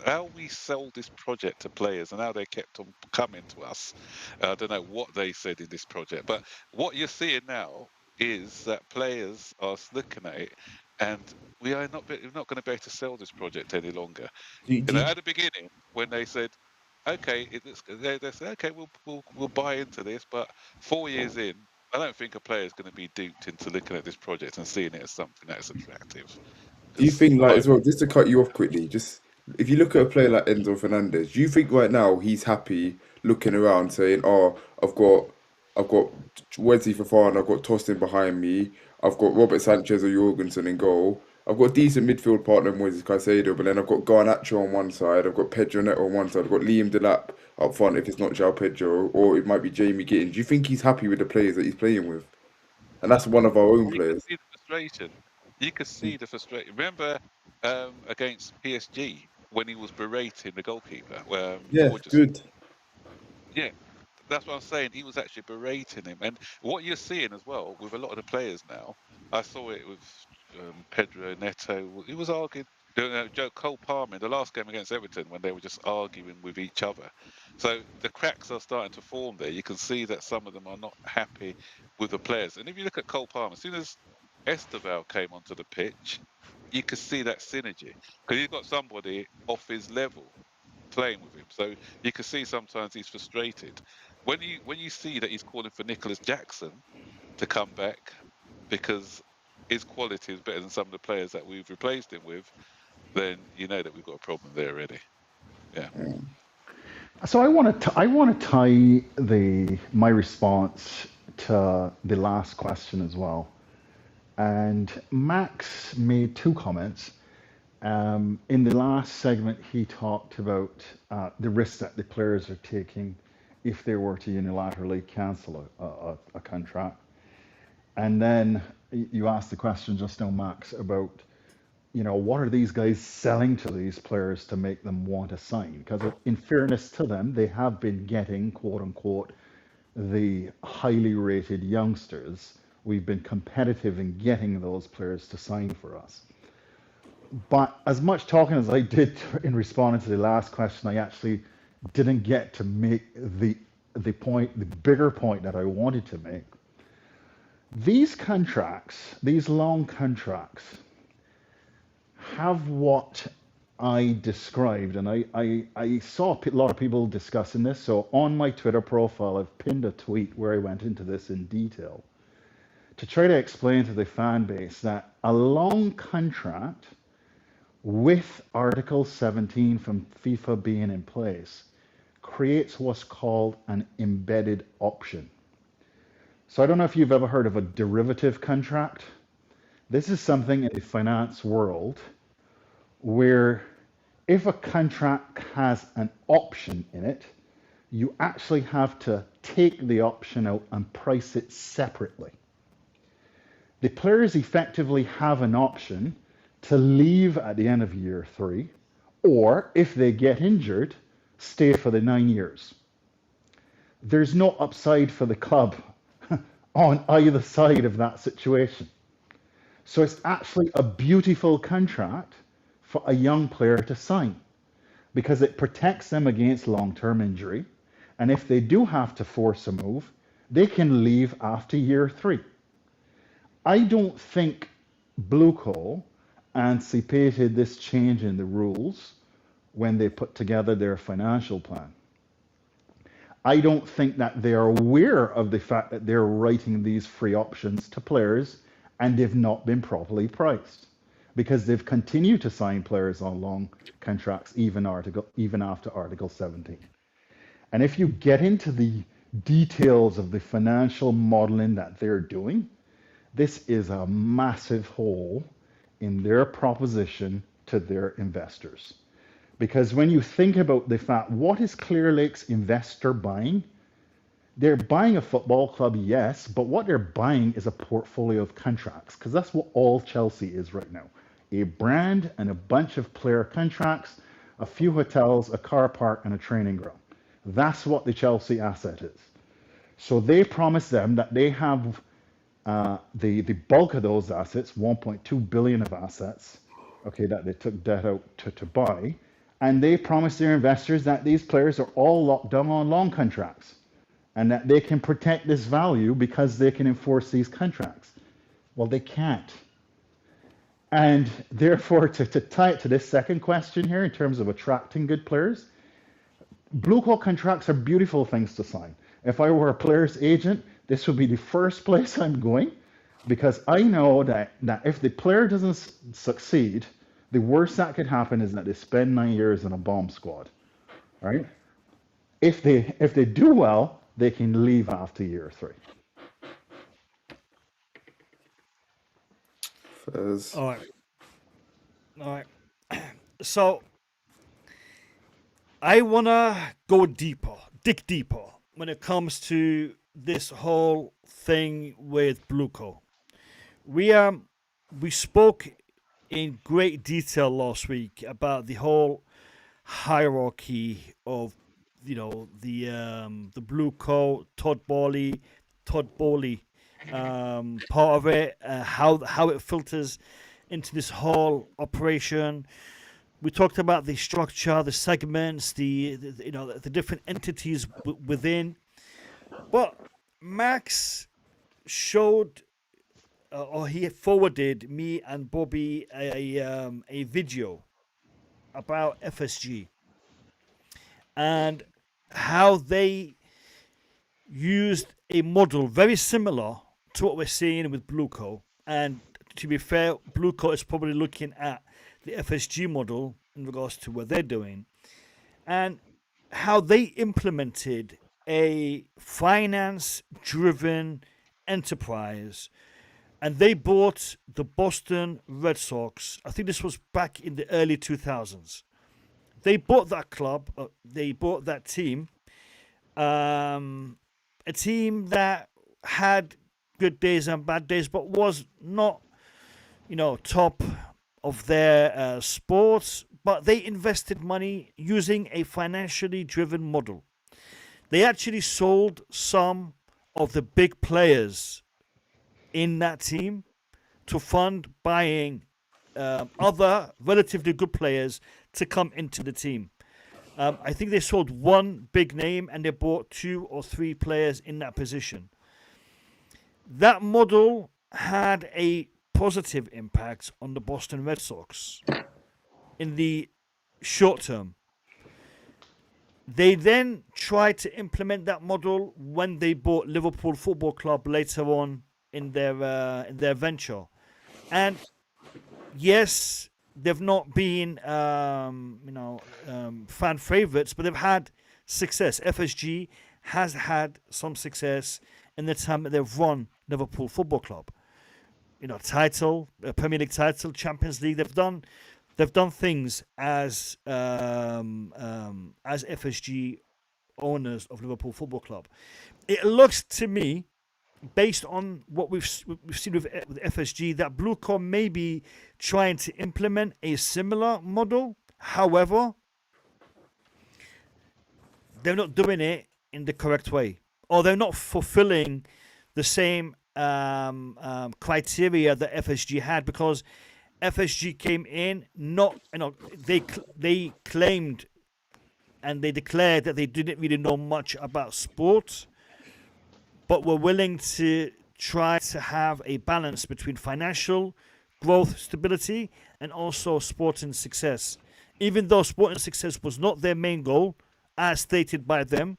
how we sold this project to players and how they kept on coming to us. I don't know what they said in this project, but what you're seeing now is that players are looking at it, and we're not going to be able to sell this project any longer. Do, do, At the beginning, when they said okay, they say, okay, we'll buy into this, but 4 years in, I don't think a player is going to be duped into looking at this project and seeing it as something that's attractive. Do you Because think, like, as well, just to cut you off quickly, just if you look at a player like Enzo Fernandez, do you think right now he's happy looking around saying, "Oh, I've got Wesley Fofana, I've got Tostin behind me, I've got Robert Sanchez or Jorgensen in goal, I've got a decent midfield partner in Moises Caicedo, but then I've got Garnacho on one side, I've got Pedro Neto on one side, I've got Liam Delap up front if it's not João Pedro, or it might be Jamie Gittin." Do you think he's happy with the players that he's playing with? And that's one of our own you could players. see the frustration. You could see the frustration. Remember against PSG when he was berating the goalkeeper, Yeah, Borges. good. Yeah, that's what I'm saying. He was actually berating him, and what you're seeing as well with a lot of the players now. I saw it with Pedro Neto. He was arguing. Joe Cole Palmer in the last game against Everton when they were just arguing with each other. So the cracks are starting to form there. You can see that some of them are not happy with the players. And if you look at Cole Palmer, as soon as Esteval came onto the pitch, you could see that synergy because he's got somebody off his level playing with him. So you can see sometimes he's frustrated. When you see that he's calling for Nicholas Jackson to come back because his quality is better than some of the players that we've replaced him with, then you know that we've got a problem there already. Yeah. So I want to tie my response to the last question as well. And Max made two comments. In the last segment, he talked about the risks that the players are taking if they were to unilaterally cancel a contract. And then you asked the question just now, Max, about what are these guys selling to these players to make them want to sign? Because in fairness to them, they have been getting, quote unquote, the highly rated youngsters. We've been competitive in getting those players to sign for us. But as much talking as I did in responding to the last question, I actually didn't get to make the point, the bigger point that I wanted to make. These contracts, these long contracts, have what I described, and I saw a lot of people discussing this. So on my Twitter profile, I've pinned a tweet where I went into this in detail to try to explain to the fan base that a long contract with Article 17 from FIFA being in place creates what's called an embedded option. So I don't know if you've ever heard of a derivative contract. This is something in the finance world where if a contract has an option in it, you actually have to take the option out and price it separately. The players effectively have an option to leave at the end of year 3, or if they get injured, stay for the 9 years. There's no upside for the club on either side of that situation. So it's actually a beautiful contract for a young player to sign because it protects them against long-term injury. And if they do have to force a move, they can leave after year 3. I don't think Blueco anticipated this change in the rules when they put together their financial plan. I don't think that they are aware of the fact that they're writing these free options to players and they've not been properly priced because they've continued to sign players on long contracts even after Article 17. And if you get into the details of the financial modeling that they're doing, this is a massive hole in their proposition to their investors. Because when you think about the fact, what is Clear Lake's investor buying? They're buying a football club, yes, but what they're buying is a portfolio of contracts, because that's what all Chelsea is right now. A brand and a bunch of player contracts, a few hotels, a car park, and a training ground. That's what the Chelsea asset is. So they promise them that they have the bulk of those assets, 1.2 billion of assets, okay, that they took debt out to buy. And they promise their investors that these players are all locked down on long contracts and that they can protect this value because they can enforce these contracts. Well, they can't. And therefore, to tie it to this second question here in terms of attracting good players, Blue Coat contracts are beautiful things to sign. If I were a player's agent, this would be the first place I'm going, because I know that if the player doesn't succeed, the worst that could happen is that they spend 9 years in a bomb squad, right? If they do well, they can leave after year 3. Fairs. All right. So I wanna go deeper, dig deeper when it comes to this whole thing with Blueco. We spoke in great detail last week about the whole hierarchy of the Blueco Todd Bowley part of it, how it filters into this whole operation. We talked about the structure, the segments, the different entities within. But Max showed, or he forwarded me and Bobby a video about FSG and how they used a model very similar to what we're seeing with Blueco. And to be fair, Blueco is probably looking at the FSG model in regards to what they're doing and how they implemented a finance-driven enterprise. And they bought the Boston Red Sox. I think this was back in the early 2000s. They bought that club. They bought that team. A team that had good days and bad days, but was not, top of their sports. But they invested money using a financially driven model. They actually sold some of the big players in that team to fund buying other relatively good players to come into the team. I think they sold one big name and they bought 2 or 3 players in that position. That model had a positive impact on the Boston Red Sox in the short term. They then tried to implement that model when they bought Liverpool Football Club later on in their venture, and yes, they've not been fan favorites, but they've had success. FSG has had some success in the time that they've run Liverpool Football Club. Title, Premier League title, Champions League. They've done things as FSG owners of Liverpool Football Club. It looks to me, based on what we've seen with FSG, that Blueco may be trying to implement a similar model. However, they're not doing it in the correct way, or they're not fulfilling the same criteria that FSG had, because FSG came in they claimed and they declared that they didn't really know much about sports, but were willing to try to have a balance between financial growth, stability, and also sporting success. Even though sporting success was not their main goal, as stated by them,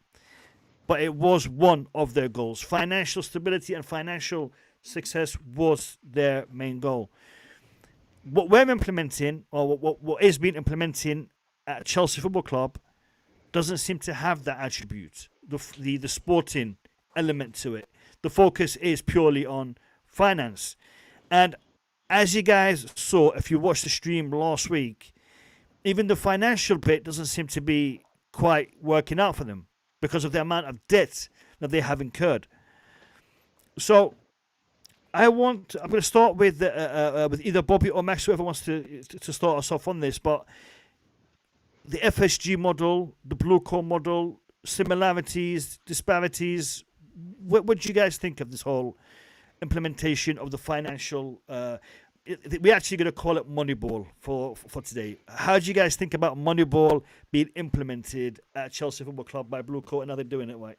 but it was one of their goals. Financial stability and financial success was their main goal. What we're implementing, or what is being implemented at Chelsea Football Club, doesn't seem to have that attribute, the sporting element to it. The focus is purely on finance. And as you guys saw, if you watched the stream last week, even the financial bit doesn't seem to be quite working out for them because of the amount of debt that they have incurred. So I'm going to start with either Bobby or Max, whoever wants to start us off on this. But the FSG model, the Blueco model, similarities, disparities. What do you guys think of this whole implementation of the financial? We're actually going to call it Moneyball for today. How do you guys think about Moneyball being implemented at Chelsea Football Club by Blueco, and how they're doing it right?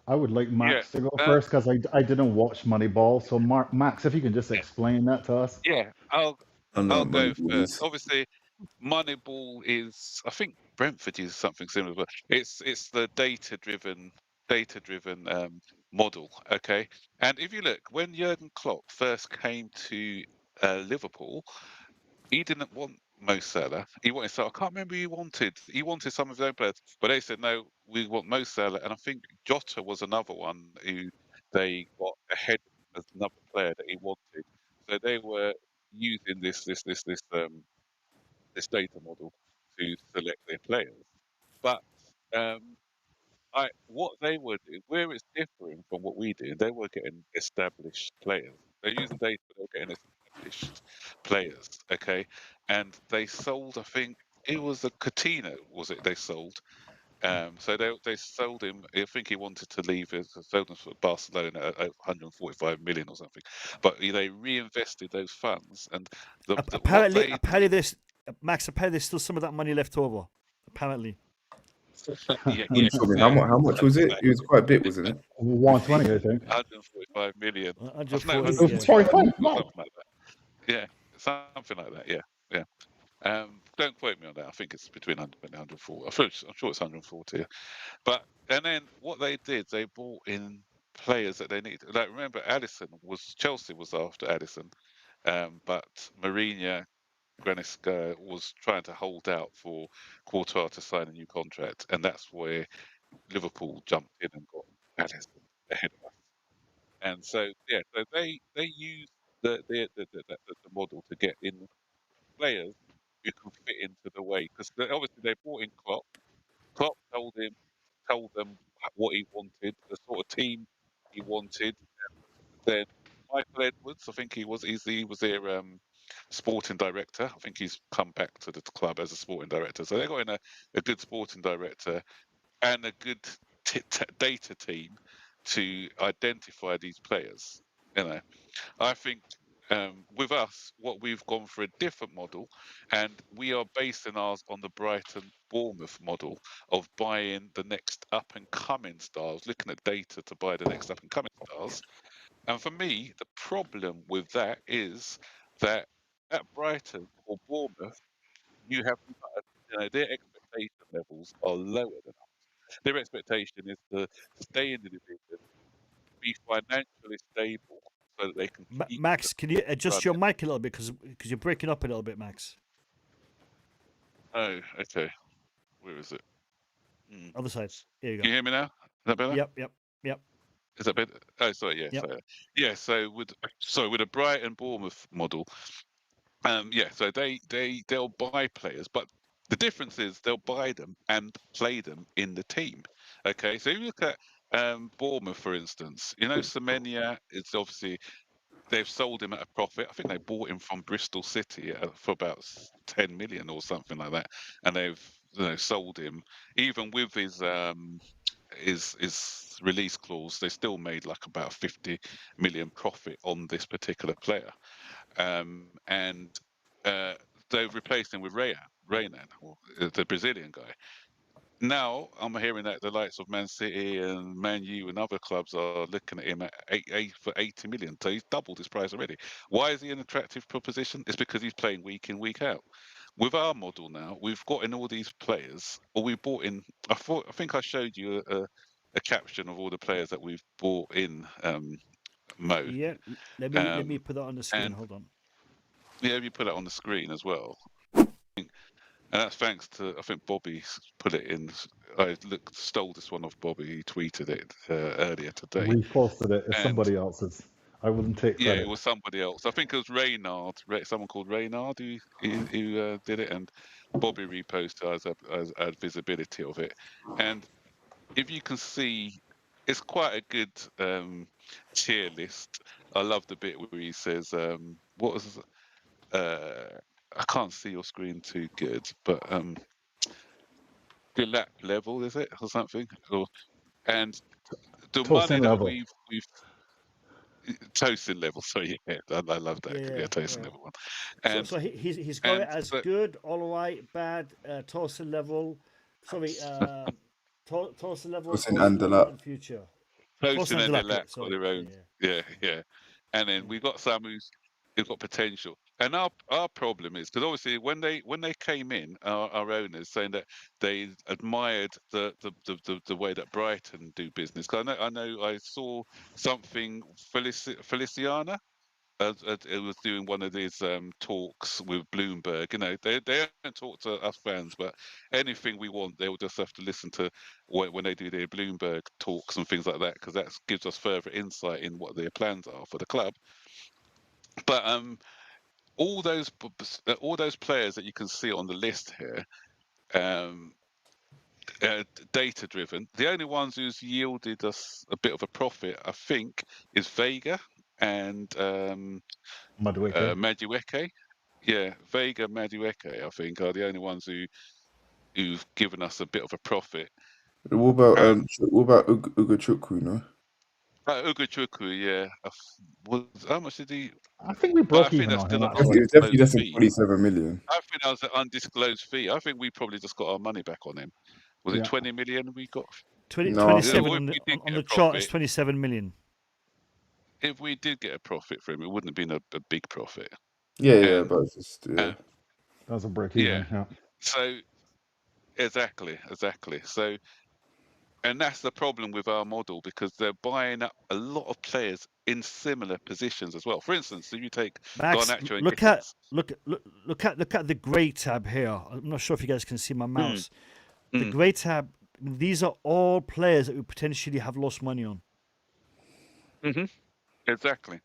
I would like Max to go first, because I didn't watch Moneyball. So Max, if you can just explain that to us. Yeah, I'll go first. Obviously, Moneyball is, I think Brentford uses something similar, but it's the data-driven model. Okay, and if you look, when Jurgen Klopp first came to Liverpool, he didn't want Mo Salah. He wanted Salah. I can't remember who he wanted. He wanted some of his own players, but they said no, we want Mo Salah. And I think Jota was another one who they got ahead as another player that he wanted. So they were using this data model to select their players. But what they were doing, where it's differing from what we do, they were getting established players. They're using data, but they were getting established players. Okay, and they sold. I think it was a Coutinho. Was it they sold? So they sold him. I think he wanted to leave. Sold him for Barcelona at 145 million or something. But they reinvested those funds, and what they apparently there's Max. Apparently there's still some of that money left over. Apparently. yeah. How much was it? It was quite a bit, wasn't it? 120, I think. 145 million. 140. No, Yeah. 45. something like that. Yeah, something like that. Yeah. Don't quote me on that. I think it's between 100 and 140. I'm sure it's 140. But and then what they did, they brought in players that they needed. Like remember, Chelsea was after Addison, but Mourinho Graniska was trying to hold out for Courtois to sign a new contract, and that's where Liverpool jumped in and got Addison ahead of us. And so so they used the model to get in players who can fit into the way because obviously they brought in Klopp. Klopp told them what he wanted, the sort of team he wanted. Then Michael Edwards, I think he was their sporting director. I think he's come back to the club as a sporting director. So they got in a good sporting director and a good data team to identify these players. I think with us, what we've gone for a different model, and we are basing ours on the Brighton Bournemouth model of buying the next up and coming stars, looking at data to buy the next up and coming stars. And for me, the problem with that is that at Brighton or Bournemouth, you have their expectation levels are lower than us. Their expectation is to stay in the division, be financially stable, so that they can keep Max, can you adjust your running. mic a little bit because you're breaking up a little bit, Max? Oh, okay. Where is it? Other side. There you go. Can you hear me now? Is that better? Yep. Is that better? Oh, sorry. Yeah. Yep. So with a Brighton Bournemouth model, so they'll buy players, but the difference is they'll buy them and play them in the team. Okay, so if you look at Bournemouth, for instance, Semenya is obviously they've sold him at a profit. I think they bought him from Bristol City for about 10 million or something like that, and they've sold him even with his release clause. They still made like about 50 million profit on this particular player. And they've replaced him with Reynan, the Brazilian guy. Now I'm hearing that the likes of Man City and Man U and other clubs are looking at him at for 80 million. So he's doubled his price already. Why is he an attractive proposition? It's because he's playing week in, week out. With our model now, we've got in all these players, or we bought in. I think I showed you a caption of all the players that we've bought in, Mo. Yeah. Let me put that on the screen. Hold on. Yeah, you put it on the screen as well. And that's thanks to, I think Bobby put it in. I stole this one off Bobby. He tweeted it earlier today. Reposted it. It's somebody else's. I wouldn't take credit. Yeah, it was somebody else. I think it was Reynard, someone called Reynard who did it, and Bobby reposted as visibility of it. And if you can see, it's quite a good tier list. I love the bit where he says, "What was?" I can't see your screen too good, but Gillap level is it or something? And the money Toasting that level. we've toasting level. Sorry, yeah, I love that. Yeah, toasting level one. And so he's got it as good, all right, bad, toasting level. Sorry, toasting level, Toasting and future. Toasting and Delap got their own. Yeah. And then we got some who's got potential. And our problem is because obviously when they came in, our owners saying that they admired the way that Brighton do business. 'Cause I saw something Feliciana. It was doing one of these talks with Bloomberg. They don't talk to us fans, but anything we want, they'll just have to listen to when they do their Bloomberg talks and things like that, because that gives us further insight in what their plans are for the club. But all those players that you can see on the list here, um, data driven. The only ones who's yielded us a bit of a profit, I think, is Vega and Madueke. Madueke. Yeah, Vega, Madueke, I think, are the only ones who've given us a bit of a profit. What about Ugachukwu, no? Ugochukwu, yeah. How much did he? I think we I broke think even that's on him still an It actually. was definitely undisclosed less than fee. 27 million. I think that was an undisclosed fee. I think we probably just got our money back on him. Was it Yeah. 20 million we got? 27 If on we did on get the a chart is profit, 27 million. if we did get a profit from him, it wouldn't have been a big profit. Yeah, And but it's just That was a break yeah, even. Yeah. so exactly. So, and that's the problem with our model, because they're buying up a lot of players in similar positions as well. For instance, if you take Max, Garnacho and look at Gittins. the grey tab here. I'm not sure if you guys can see my mouse. The Mm. grey tab. These are all players that we potentially have lost money on. Exactly.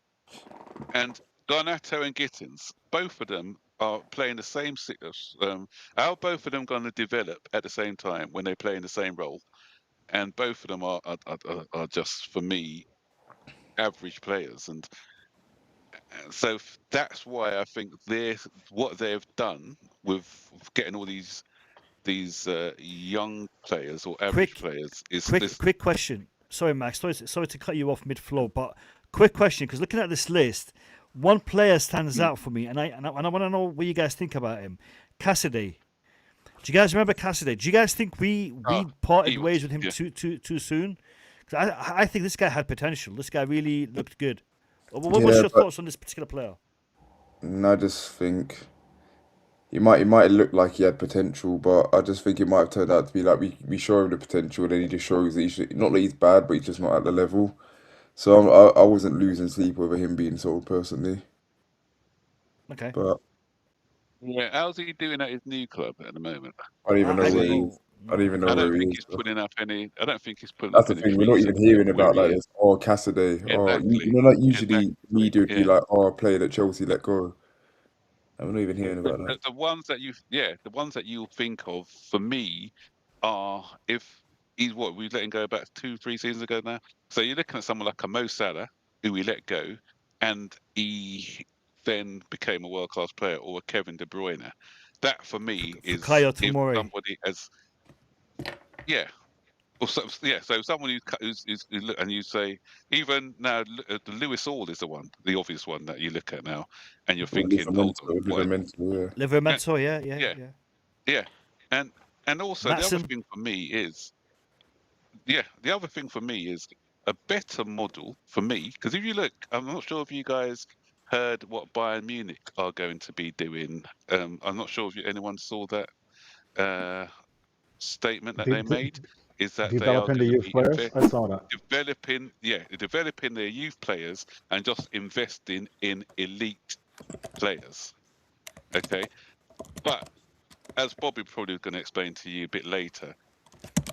And Garnacho and Gittins, both of them are playing the same. How both of them going to develop at the same time when they play in the same role? And both of them are just, for me, average players. And so that's why I think what they've done with getting all these young players or average Quick, players is quick, this. quick question. Sorry, Max. Sorry to cut you off mid flow, but quick question, because looking at this list, one player stands out for me, and I want to know what you guys think about him. Cassidy. Do you guys remember Cassidy? Do you guys think we parted He was, ways with him yeah. too soon? 'Cause I think this guy had potential. This guy really looked good. What's Yeah, your but thoughts on this particular player? I just think it might look like he had potential, but I just think it might have turned out to be like we show him the potential, and then he just shows that not that he's bad, but he's just not at the level. So I wasn't losing sleep over him being sold personally, Okay. but Yeah, how's he doing at his new club at the moment? I don't even I know Is don't where he he? is. know. I don't No. even know I don't where he think is. he's putting up any. I don't think he's putting That's up the any thing. We're not trees even anymore hearing where about he like is. this. Oh, Cassidy. Oh, Exactly. like usually Exactly. media would be Yeah. like, oh, a player that Chelsea let go. And we're not even hearing about that. The ones that the ones that you'll think of for me are, if we let him go about 2, 3 seasons ago now. So you're looking at someone like a Mo Salah, who we let go, and he then became a world class player, or a Kevin De Bruyne. That for me is, Fikayo if Tomori. somebody has, yeah. Or so someone and you say, even now, the Lewis Hall is the one, the obvious one that you look at now, and you're Or thinking, hold on, what? Livermore, yeah. Livermento, yeah, yeah, Yeah, yeah. yeah, and also the other Matson. thing for me is, the other thing for me is a better model for me, because if you look, I'm not sure if you guys heard what Bayern Munich are going to be doing. I'm not sure if anyone saw that statement that they De- made. de- Is that they are developing the going to youth be players. I saw that. developing their youth players and just investing in elite players. Okay, but as Bobby probably going to explain to you a bit later,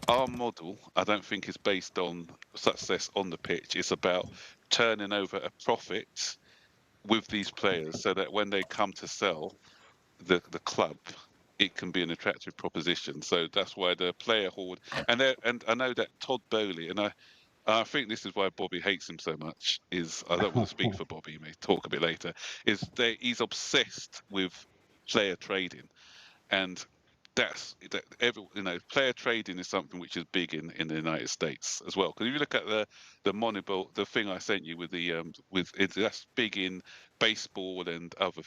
our model, I don't think, is based on success on the pitch. It's about turning over a profit with these players, so that when they come to sell the club, it can be an attractive proposition. So that's why the player hoard, and I know that Todd Bowley, and I think this is why Bobby hates him so much. Is, I don't want to speak for Bobby. He may talk a bit later. Is that he's obsessed with player trading, and player trading is something which is big in the United States as well. Because if you look at the Moneyball, the thing I sent you with that's big in baseball and other,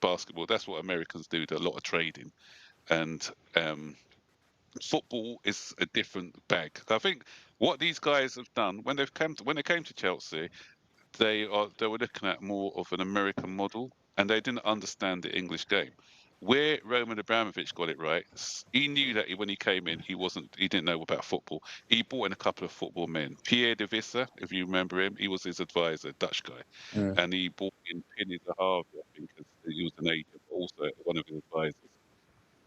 basketball. That's what Americans do. A lot of trading, and football is a different bag. I think what these guys have done when they came to Chelsea, they were looking at more of an American model. and they didn't understand the English game. Where Roman Abramovich got it right, he knew that when he came in, he didn't know about football. He brought in a couple of football men. Pierre de Visser, if you remember him, he was his advisor, Dutch guy, Yeah. and he brought in Penny de Harvey, I think, as he was an agent, but also one of his advisors.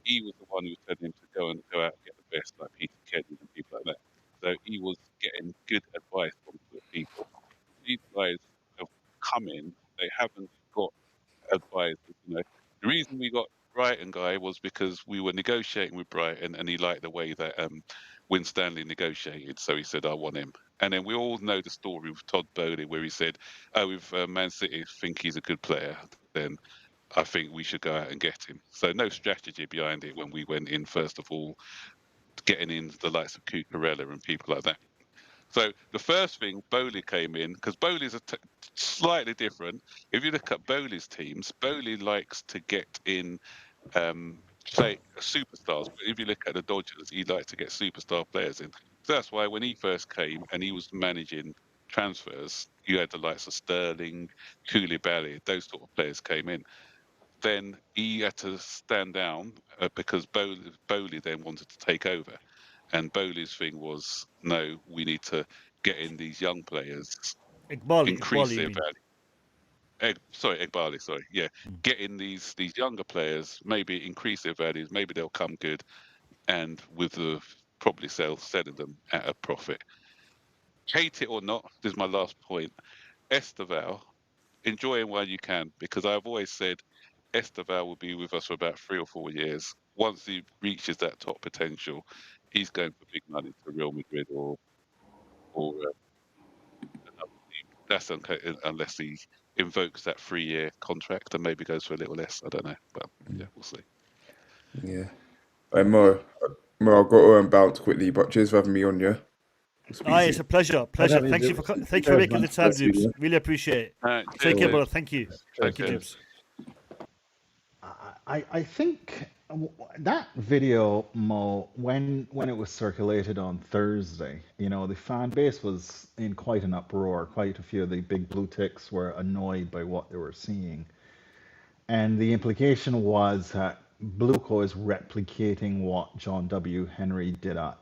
He was the one who was telling him to go out and get the best, like Peter Kenny and people like that. So he was getting good advice from the people. These guys have come in; they haven't got advisors. The reason we got Brighton guy was because we were negotiating with Brighton, and he liked the way that Win Stanley negotiated. So he said, "I want him." And then we all know the story with Todd Bowley, where he said, "Oh, if Man City think he's a good player, then I think we should go out and get him." So no strategy behind it when we went in. First of all, getting in the likes of Cucurella and people like that. So the first thing, Bowley came in because Bowley's slightly different. If you look at Bowley's teams, Bowley likes to get in, say, superstars. But if you look at the Dodgers, he likes to get superstar players in. So that's why when he first came and he was managing transfers, you had the likes of Sterling, Koulibaly, those sort of players came in. Then he had to stand down because Bowley then wanted to take over. And Bowley's thing was, no, we need to get in these young players, increase Iqbali, you their mean? value. Egbali, sorry, yeah, get in these younger players, maybe increase their values, maybe they'll come good, and with the probably selling them at a profit. Hate it or not, this is my last point. Esteval, enjoy him while you can, because I've always said Esteval will be with us for about 3 or 4 years. Once he reaches that top potential, he's going for big money to Real Madrid or another team. That's okay, unless he invokes that 3-year contract and maybe goes for a little less. I don't know, but yeah, we'll see. Yeah. Hey, Mo, I've got to bounce quickly, but cheers for having me on, yeah? We'll speak It's soon. a pleasure. Whatever you Thanks do. you for thank you for Cheers, making man. the time, Bless you, Dubes. yeah? Really appreciate it. All right, Take cheers, care, No brother. worries. Thank you. Take Thank you, care. Dubes. I think that video, Mo, when it was circulated on Thursday, the fan base was in quite an uproar. Quite a few of the big blue ticks were annoyed by what they were seeing. And the implication was that Blueco is replicating what John W. Henry did at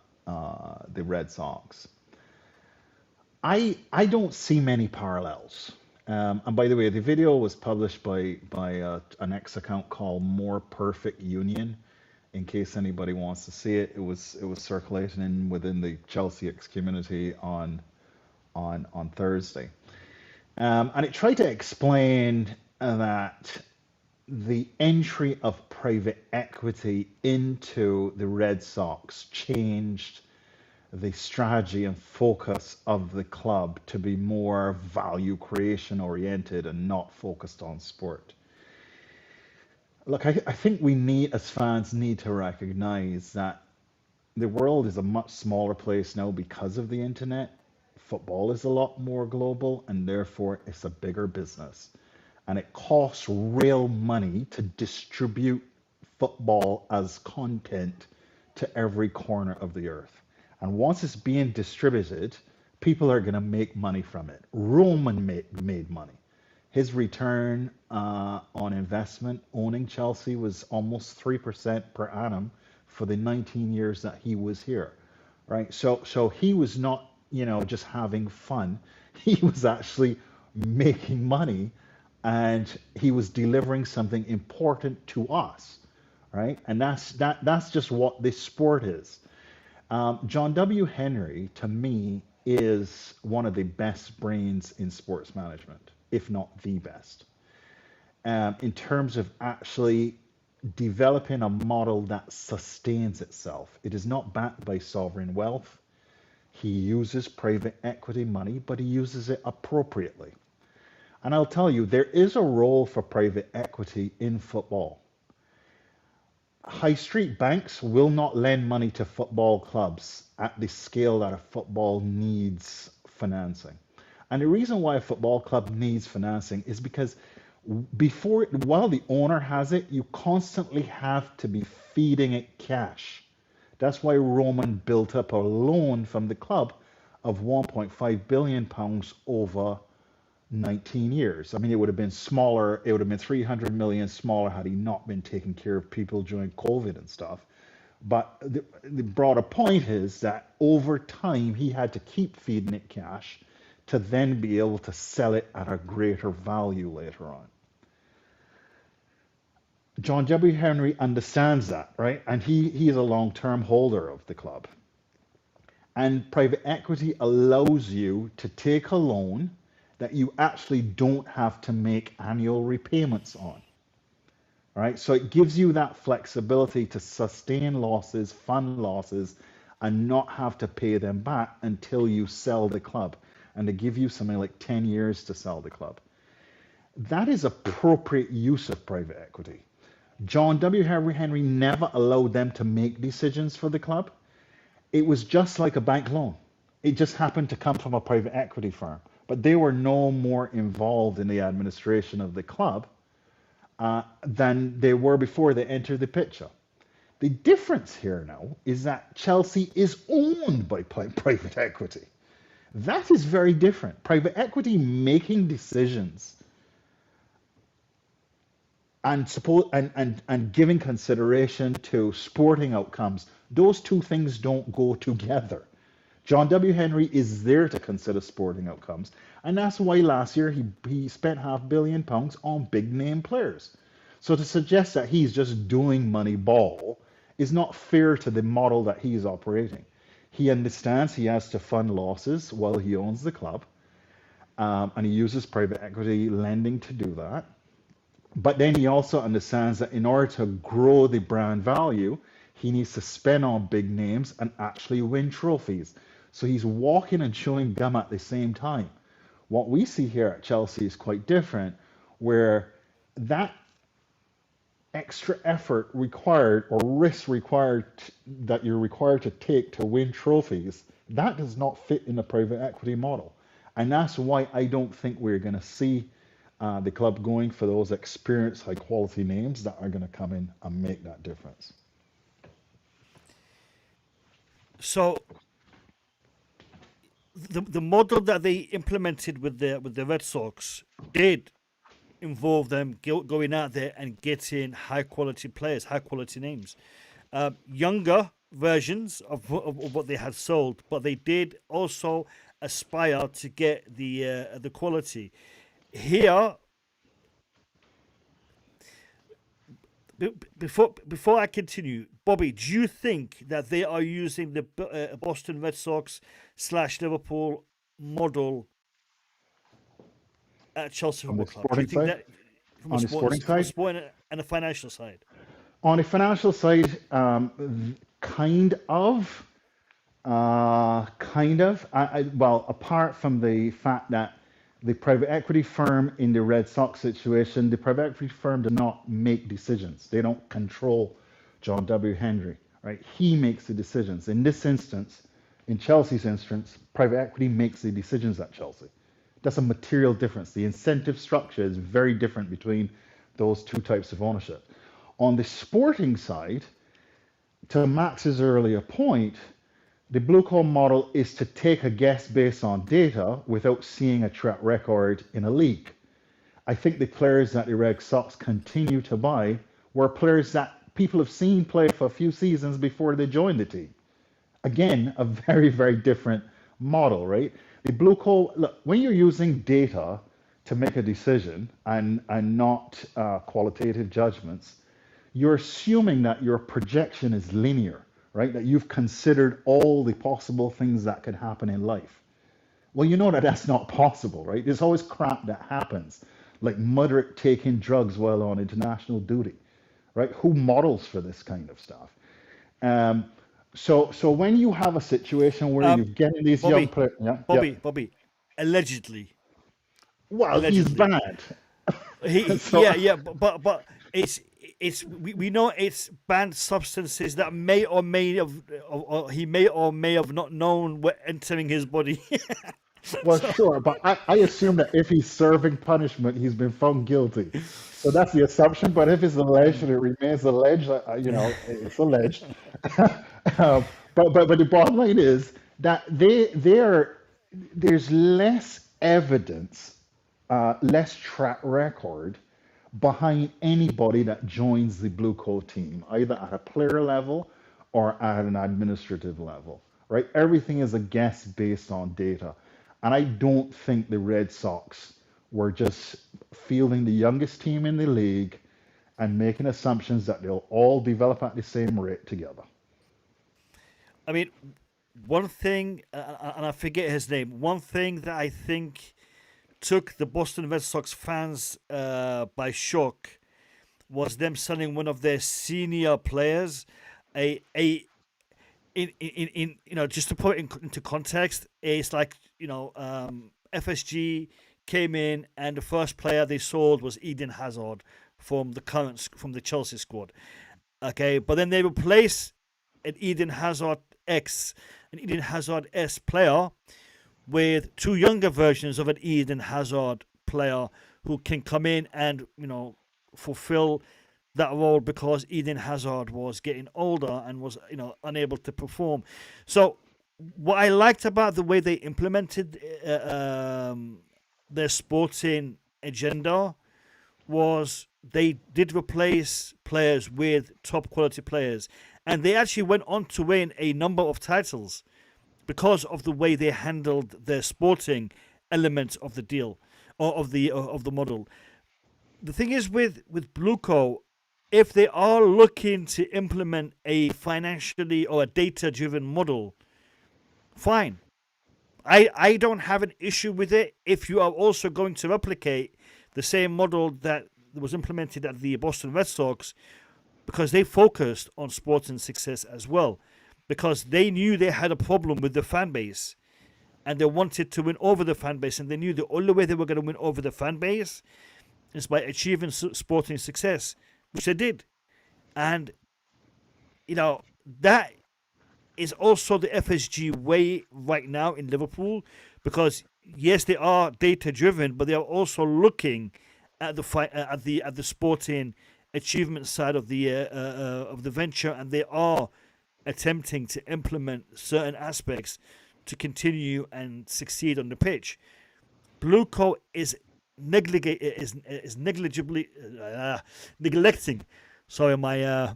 the Red Sox. I don't see many parallels. And by the way, the video was published by an X account called More Perfect Union. In case anybody wants to see it, it was circulating within the Chelsea X community on Thursday, and it tried to explain that the entry of private equity into the Red Sox changed the strategy and focus of the club to be more value creation oriented and not focused on sport. Look, I think we need, as fans, need to recognize that the world is a much smaller place now because of the internet. Football is a lot more global and therefore it's a bigger business. And it costs real money to distribute football as content to every corner of the earth. And once it's being distributed, people are going to make money from it. Roman made money. His return on investment owning Chelsea was almost 3% per annum for the 19 years that he was here, right? So he was not, just having fun. He was actually making money, and he was delivering something important to us, right? And that's just what this sport is. John W. Henry, to me, is one of the best brains in sports management, if not the best, in terms of actually developing a model that sustains itself. It is not backed by sovereign wealth. He uses private equity money, but he uses it appropriately. And I'll tell you, there is a role for private equity in football. High street banks will not lend money to football clubs at the scale that a football needs financing. And the reason why a football club needs financing is because while the owner has it, you constantly have to be feeding it cash. That's why Roman built up a loan from the club of 1.5 billion pounds over 19 years. I mean, it would have been smaller. It would have been 300 million smaller had he not been taking care of people during COVID and stuff. But the broader point is that over time, he had to keep feeding it cash to then be able to sell it at a greater value later on. John W. Henry understands that, right? And he is a long-term holder of the club. And private equity allows you to take a loan that you actually don't have to make annual repayments on. Right? So it gives you that flexibility to sustain losses, fund losses, and not have to pay them back until you sell the club. And to give you something like 10 years to sell the club. That is appropriate use of private equity. John W. Henry never allowed them to make decisions for the club. It was just like a bank loan. It just happened to come from a private equity firm. But they were no more involved in the administration of the club than they were before they entered the picture. The difference here now is that Chelsea is owned by private equity. That is very different. Private equity making decisions and support and giving consideration to sporting outcomes, those two things don't go together. John W. Henry is there to consider sporting outcomes, and that's why last year he spent £500 million on big name players. So to suggest that he's just doing Moneyball is not fair to the model that he's operating. He understands he has to fund losses while he owns the club, and he uses private equity lending to do that. But then he also understands that in order to grow the brand value, he needs to spend on big names and actually win trophies. So he's walking and chewing gum at the same time. What we see here at Chelsea is quite different, where that extra effort required or risk required that you're required to take to win trophies, that does not fit in the private equity model. And that's why I don't think we're going to see the club going for those experienced, high quality names that are going to come in and make that difference. So the model that they implemented with the Red Sox did involve them going out there and getting high quality players, high quality names, younger versions of what they had sold, but they did also aspire to get the quality. Here, before I continue, Bobby, do you think that they are using the Boston Red Sox / Liverpool model at Chelsea On the Football Club? Do you sporting think side? that from On the sporting from a side? sporting and a financial side? On the financial side, kind of. Well, apart from the fact that the private equity firm in the Red Sox situation, the private equity firm does not make decisions. They don't control John W. Henry, right? He makes the decisions. In this instance, in Chelsea's instance, private equity makes the decisions at Chelsea. That's a material difference. The incentive structure is very different between those two types of ownership. On the sporting side, to Max's earlier point, the blue collar model is to take a guess based on data without seeing a track record in a league. I think the players that the Red Sox continue to buy were players that people have seen play for a few seasons before they joined the team. Again, a very, very different model, right? The blue collar, look, when you're using data to make a decision and not qualitative judgments, you're assuming that your projection is linear, right? That you've considered all the possible things that could happen in life. Well, you know that that's not possible, right? There's always crap that happens, like Mudrick taking drugs while on international duty, right? Who models for this kind of stuff? So when you have a situation where you're getting these Bobby, young players, Bobby, allegedly. Well, he's bad. But we know it's banned substances that may or may have, or he may or may have not known were entering his body. Well, sure, but I assume that if he's serving punishment, he's been found guilty. So that's the assumption. But if it's alleged and it remains alleged, it's alleged. But the bottom line is that there's less evidence less track record behind anybody that joins the Blue Coat team, either at a player level or at an administrative level, right? Everything is a guess based on data. And I don't think the Red Sox were just fielding the youngest team in the league and making assumptions that they'll all develop at the same rate together. I mean, one thing, and I forget his name, one thing that I think took the Boston Red Sox fans by shock was them selling one of their senior players, a in just to put it into context, it's like FSG came in and the first player they sold was Eden Hazard from the Chelsea squad. Okay, but then they replace an Eden Hazard X, an Eden Hazard S player with two younger versions of an Eden Hazard player who can come in and fulfill that role because Eden Hazard was getting older and was unable to perform. So what I liked about the way they implemented their sporting agenda was they did replace players with top quality players, and they actually went on to win a number of titles because of the way they handled their sporting elements of the deal or of the model. The thing is with Blueco, if they are looking to implement a financially or a data-driven model, fine. I don't have an issue with it if you are also going to replicate the same model that was implemented at the Boston Red Sox, because they focused on sporting success as well, because they knew they had a problem with the fan base and they wanted to win over the fan base, and they knew the only way they were going to win over the fan base is by achieving sporting success, which they did. And that is also the FSG way right now in Liverpool, because yes, they are data driven, but they are also looking at the sporting achievement side of the venture, and they are attempting to implement certain aspects to continue and succeed on the pitch. Blueco is negligibly neglecting. Sorry, my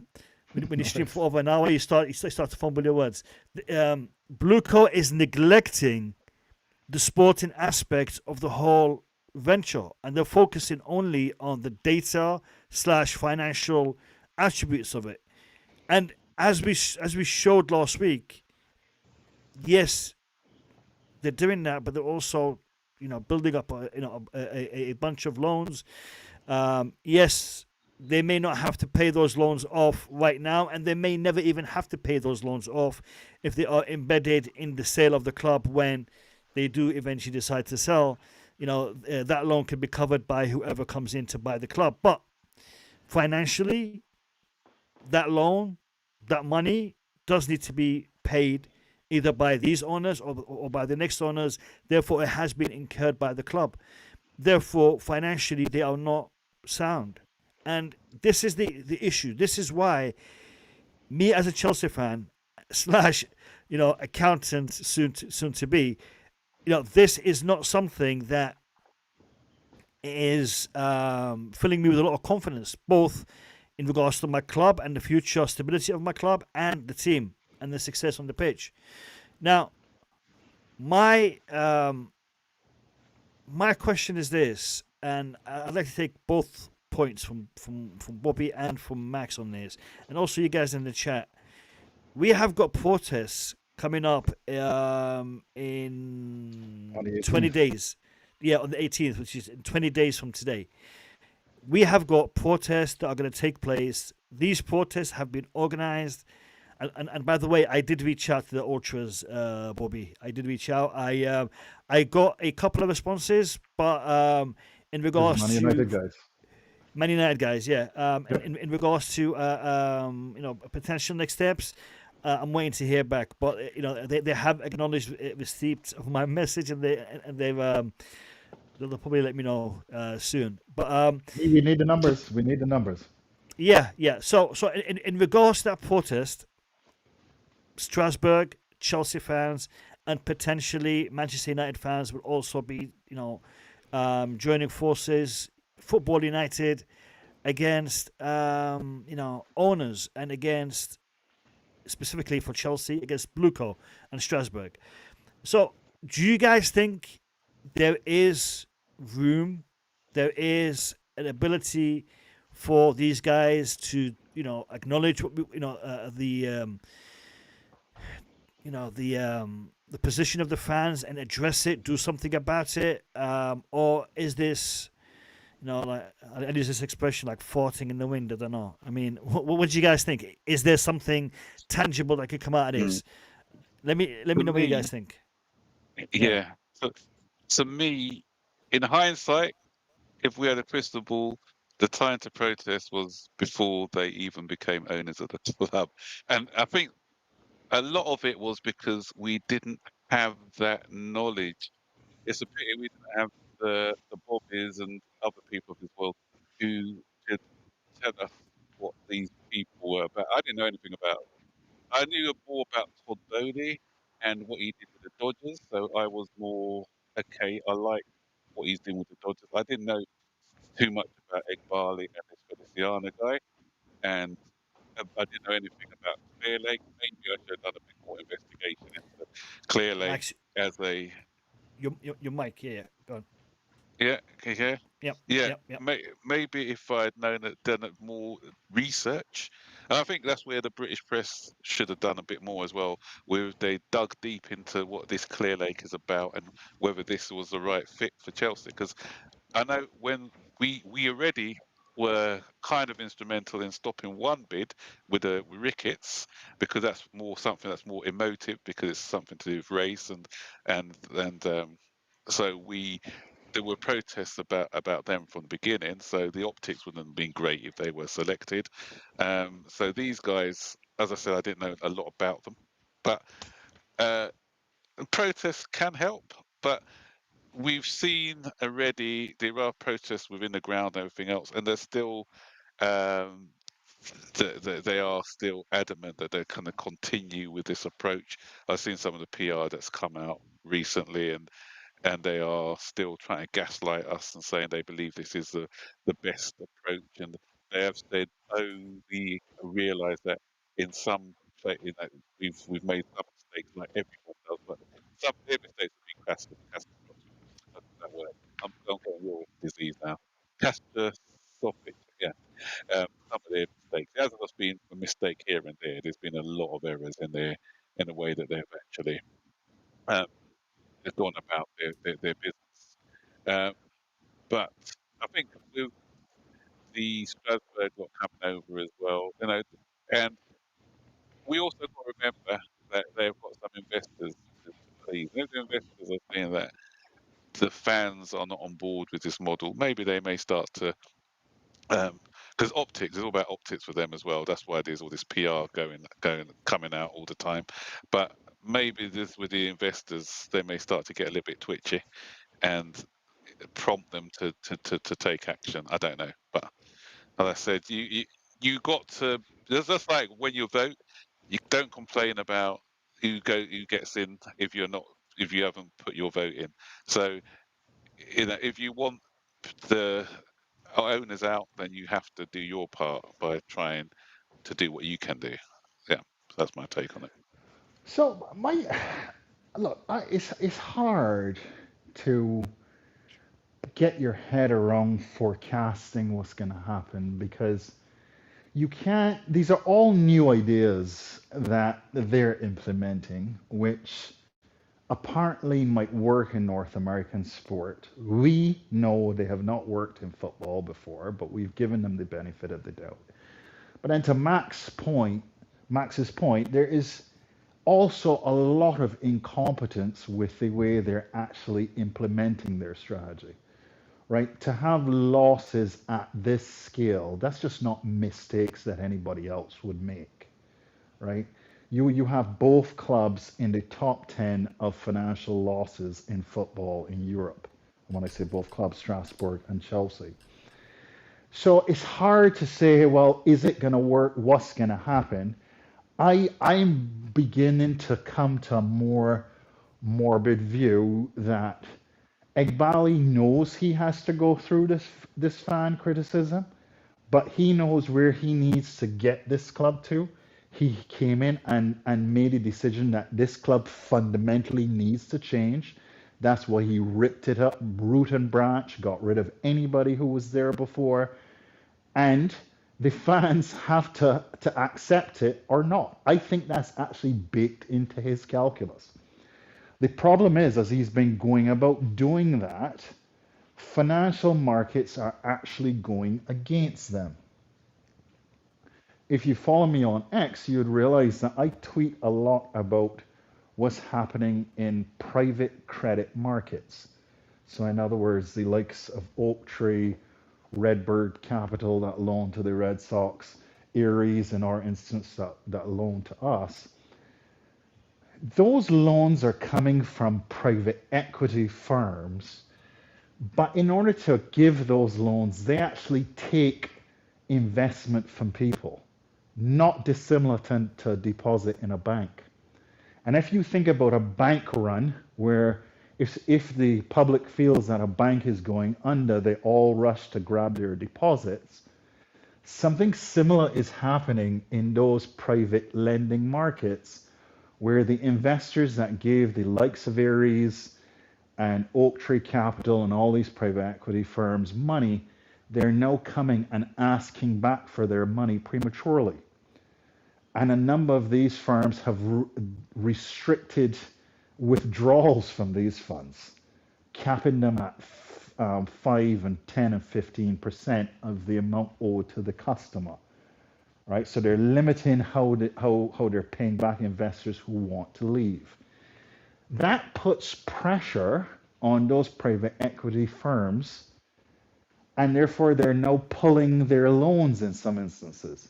when you stream for over an hour, you start to fumble your words. Blueco is neglecting the sporting aspect of the whole venture, and they're focusing only on the data / financial attributes of it. And as we showed last week, yes, they're doing that, but they're also building up a bunch of loans. Yes, they may not have to pay those loans off right now, and they may never even have to pay those loans off if they are embedded in the sale of the club when they do eventually decide to sell. That loan can be covered by whoever comes in to buy the club. But financially, that loan, that money does need to be paid either by these owners or by the next owners. Therefore, it has been incurred by the club. Therefore, financially, they are not sound. And this is the issue. This is why me as a Chelsea fan / accountant soon to be, this is not something that is filling me with a lot of confidence, both in regards to my club and the future stability of my club and the team and the success on the pitch. Now, my question is this, and I'd like to take both points from Bobby and from Max on this, and also you guys in the chat. We have got protests coming up in 20 days. Yeah, on the 18th, which is 20 days from today. We have got protests that are going to take place. These protests have been organized. And by the way, I did reach out to the ultras, Bobby. I did reach out. I got a couple of responses, but in regards to Man United guys, yeah. In regards to potential next steps, I'm waiting to hear back. But they have acknowledged receipt of my message, and they'll probably let me know soon. But we need the numbers. We need the numbers. Yeah. So in regards to that protest, Strasbourg, Chelsea fans, and potentially Manchester United fans will also be, joining forces, Football United, against owners, and against, specifically for Chelsea, against Bluco and Strasbourg. So, do you guys think there is room, there is an ability for these guys to, acknowledge what the position of the fans and address it, do something about it, or is this, like I use this expression, like farting in the wind? I don't know. I mean, what do you guys think? Is there something tangible that could come out of this? Let me know what you guys think. Yeah. So me, in hindsight, if we had a crystal ball, the time to protest was before they even became owners of the club. And I think a lot of it was because we didn't have that knowledge. It's a pity we didn't have the Bobbies and other people as well who could tell us what these people were about. I didn't know anything about. I knew more about Todd Bowley and what he did with the Dodgers, so I was more okay. I like what he's doing with the Dodgers. I didn't know too much about Barley and this Feliciano guy, and I didn't know anything about Clear Lake. Maybe I should have done a bit more investigation into Clear Lake Max, as a. your mic, yeah, go on. Yeah, can you hear? Yep. Yeah, Yep. maybe if I'd known it, done it more research, and I think that's where the British press should have done a bit more as well, where they dug deep into what this Clear Lake is about and whether this was the right fit for Chelsea. Because I know when we already were kind of instrumental in stopping one bid with the Ricketts, because that's more something that's more emotive, because it's something to do with race and so there were protests about them from the beginning. So the optics wouldn't have been great if they were selected. So these guys, as I said, I didn't know a lot about them, but uh, protests can help. But we've seen already there are protests within the ground and everything else, and they're still um, they are still adamant that they're going to continue with this approach. I've seen some of the PR that's come out recently, and they are still trying to gaslight us and saying they believe this is the best approach. And they have said, "Oh, we realise that in some, we've made some mistakes, like everyone does, but some of their mistakes have been catastrophic." That word. I'm getting real disease now. Catastrophic. Yeah. Some of their mistakes. It hasn't just been a mistake here and there. There's been a lot of errors in the way that they've actually um, gone about their business. Um, but I think with the Strasbourg lot coming over as well, and we also got to remember that they've got some investors to please. If the investors are saying that the fans are not on board with this model, maybe they may start to because optics is all about optics for them as well. That's why there's all this PR coming out all the time. But maybe this with the investors, they may start to get a little bit twitchy and prompt them to take action. I don't know, but as I said, you got to. It's just like when you vote, you don't complain about who gets in if you haven't put your vote in. So if you want the owners out, then you have to do your part by trying to do what you can do. Yeah, that's my take on it. So look, it's hard to get your head around forecasting what's going to happen because you can't. These are all new ideas that they're implementing, which apparently might work in North American sport. We know they have not worked in football before, but we've given them the benefit of the doubt. But then to Max's point, there is also a lot of incompetence with the way they're actually implementing their strategy, right? To have losses at this scale, that's just not mistakes that anybody else would make, right? You have both clubs in the top 10 of financial losses in football in Europe. And when I say both clubs, Strasbourg and Chelsea. So it's hard to say, well, is it going to work? What's going to happen? I'm beginning to come to a more morbid view that Egbali knows he has to go through this fan criticism, but he knows where he needs to get this club to. He came in and made a decision that this club fundamentally needs to change. That's why he ripped it up, root and branch, got rid of anybody who was there before, and the fans have to accept it or not. I think that's actually baked into his calculus. The problem is, as he's been going about doing that, financial markets are actually going against them. If you follow me on X, you'd realize that I tweet a lot about what's happening in private credit markets. So, in other words, the likes of Oaktree, Redbird Capital that loan to the Red Sox, Ares in our instance that loan to us. Those loans are coming from private equity firms, but in order to give those loans, they actually take investment from people, not dissimilar to deposit in a bank. And if you think about a bank run where if the public feels that a bank is going under, they all rush to grab their deposits, something similar is happening in those private lending markets where the investors that gave the likes of Ares and Oaktree Capital and all these private equity firms money, they're now coming and asking back for their money prematurely. And a number of these firms have restricted withdrawals from these funds, capping them at 5 and 10 and 15% of the amount owed to the customer. Right? So they're limiting how they're paying back investors who want to leave. That puts pressure on those private equity firms, and therefore they're now pulling their loans in some instances.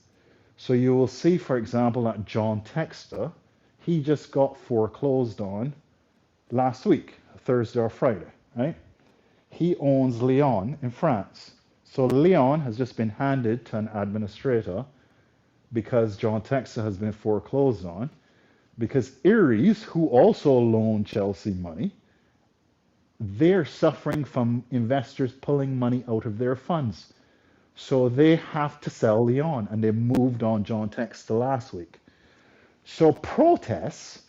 So you will see, for example, that John Textor, he just got foreclosed on last week, Thursday or Friday, right? He owns Lyon in France. So Lyon has just been handed to an administrator because John Textor has been foreclosed on, because Ares, who also loaned Chelsea money, they're suffering from investors pulling money out of their funds. So they have to sell Lyon, and they moved on John Textor last week. So protests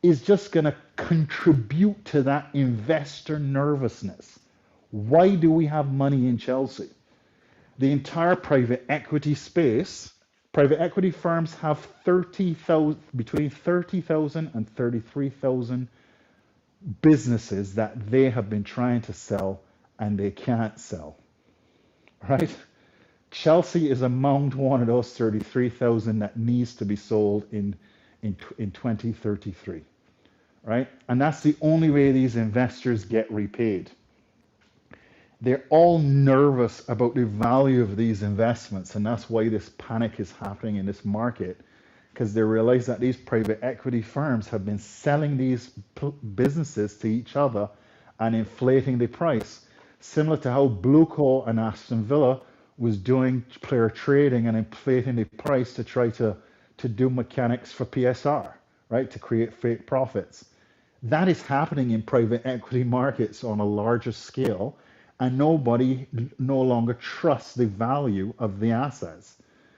is just going to contribute to that investor nervousness. Why do we have money in Chelsea? The entire private equity space, private equity firms have between 30,000 and 33,000 businesses that they have been trying to sell and they can't sell, right? Chelsea is among one of those 33,000 that needs to be sold in 2033, right? And that's the only way these investors get repaid. They're all nervous about the value of these investments, and that's why this panic is happening in this market, because they realize that these private equity firms have been selling these businesses to each other and inflating the price, similar to how Blueco and Aston Villa was doing player trading and inflating the price to try to do mechanics for PSR, right, to create fake profits. That is happening in private equity markets on a larger scale, and nobody no longer trusts the value of the assets.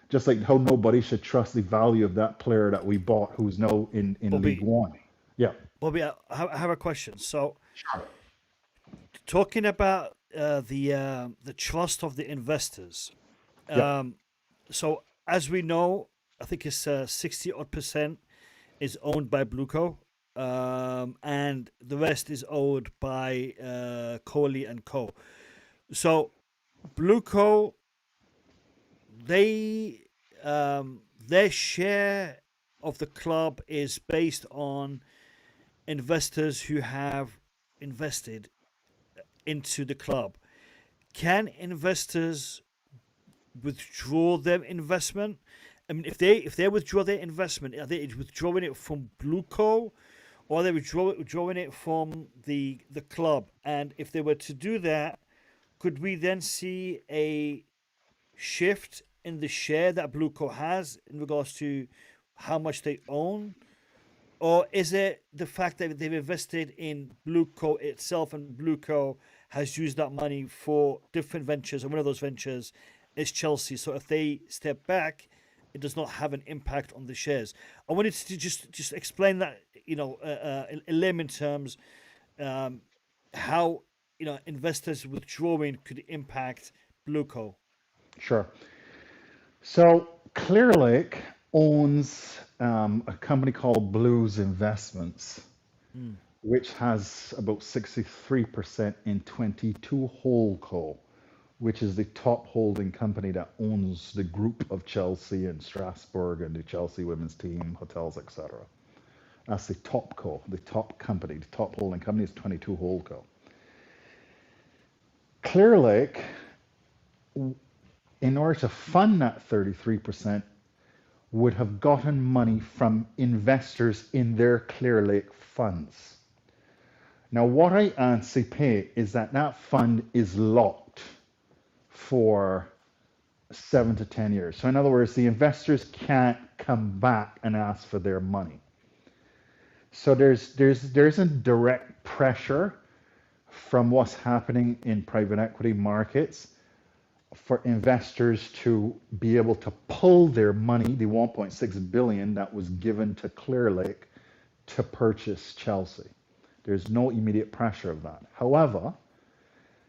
Just like how nobody should trust the value of that player that we bought who's now in League One. Yeah. Bobby, I have a question. So, talking about the trust of the investors. So, as we know, I think it's 60% is owned by Blueco, and the rest is owned by Coley and Co. So, Blueco, their share of the club is based on investors who have invested into the club. Can investors withdraw their investment? I mean, if they withdraw their investment, are they withdrawing it from Blueco, or are they withdrawing it from the club? And if they were to do that, could we then see a shift in the share that Blueco has in regards to how much they own? Or is it the fact that they've invested in Blueco itself and Blueco has used that money for different ventures, and one of those ventures is Chelsea. So if they step back, it does not have an impact on the shares. I wanted to just explain that, in layman terms, um, how investors withdrawing could impact Blueco. Sure. So Clearlake owns a company called Blues Investments, which has about 63% in 22 Holdco, which is the top holding company that owns the group of Chelsea and Strasbourg and the Chelsea women's team, hotels, etc. That's the top co, the top company, the top holding company is 22 Holdco. Clearlake, in order to fund that 33%, would have gotten money from investors in their Clearlake funds. Now, what I anticipate is that that fund is locked for 7 to 10 years. So in other words, the investors can't come back and ask for their money. So there's a direct pressure from what's happening in private equity markets for investors to be able to pull their money, the 1.6 billion that was given to Clearlake to purchase Chelsea. There's no immediate pressure of that. However,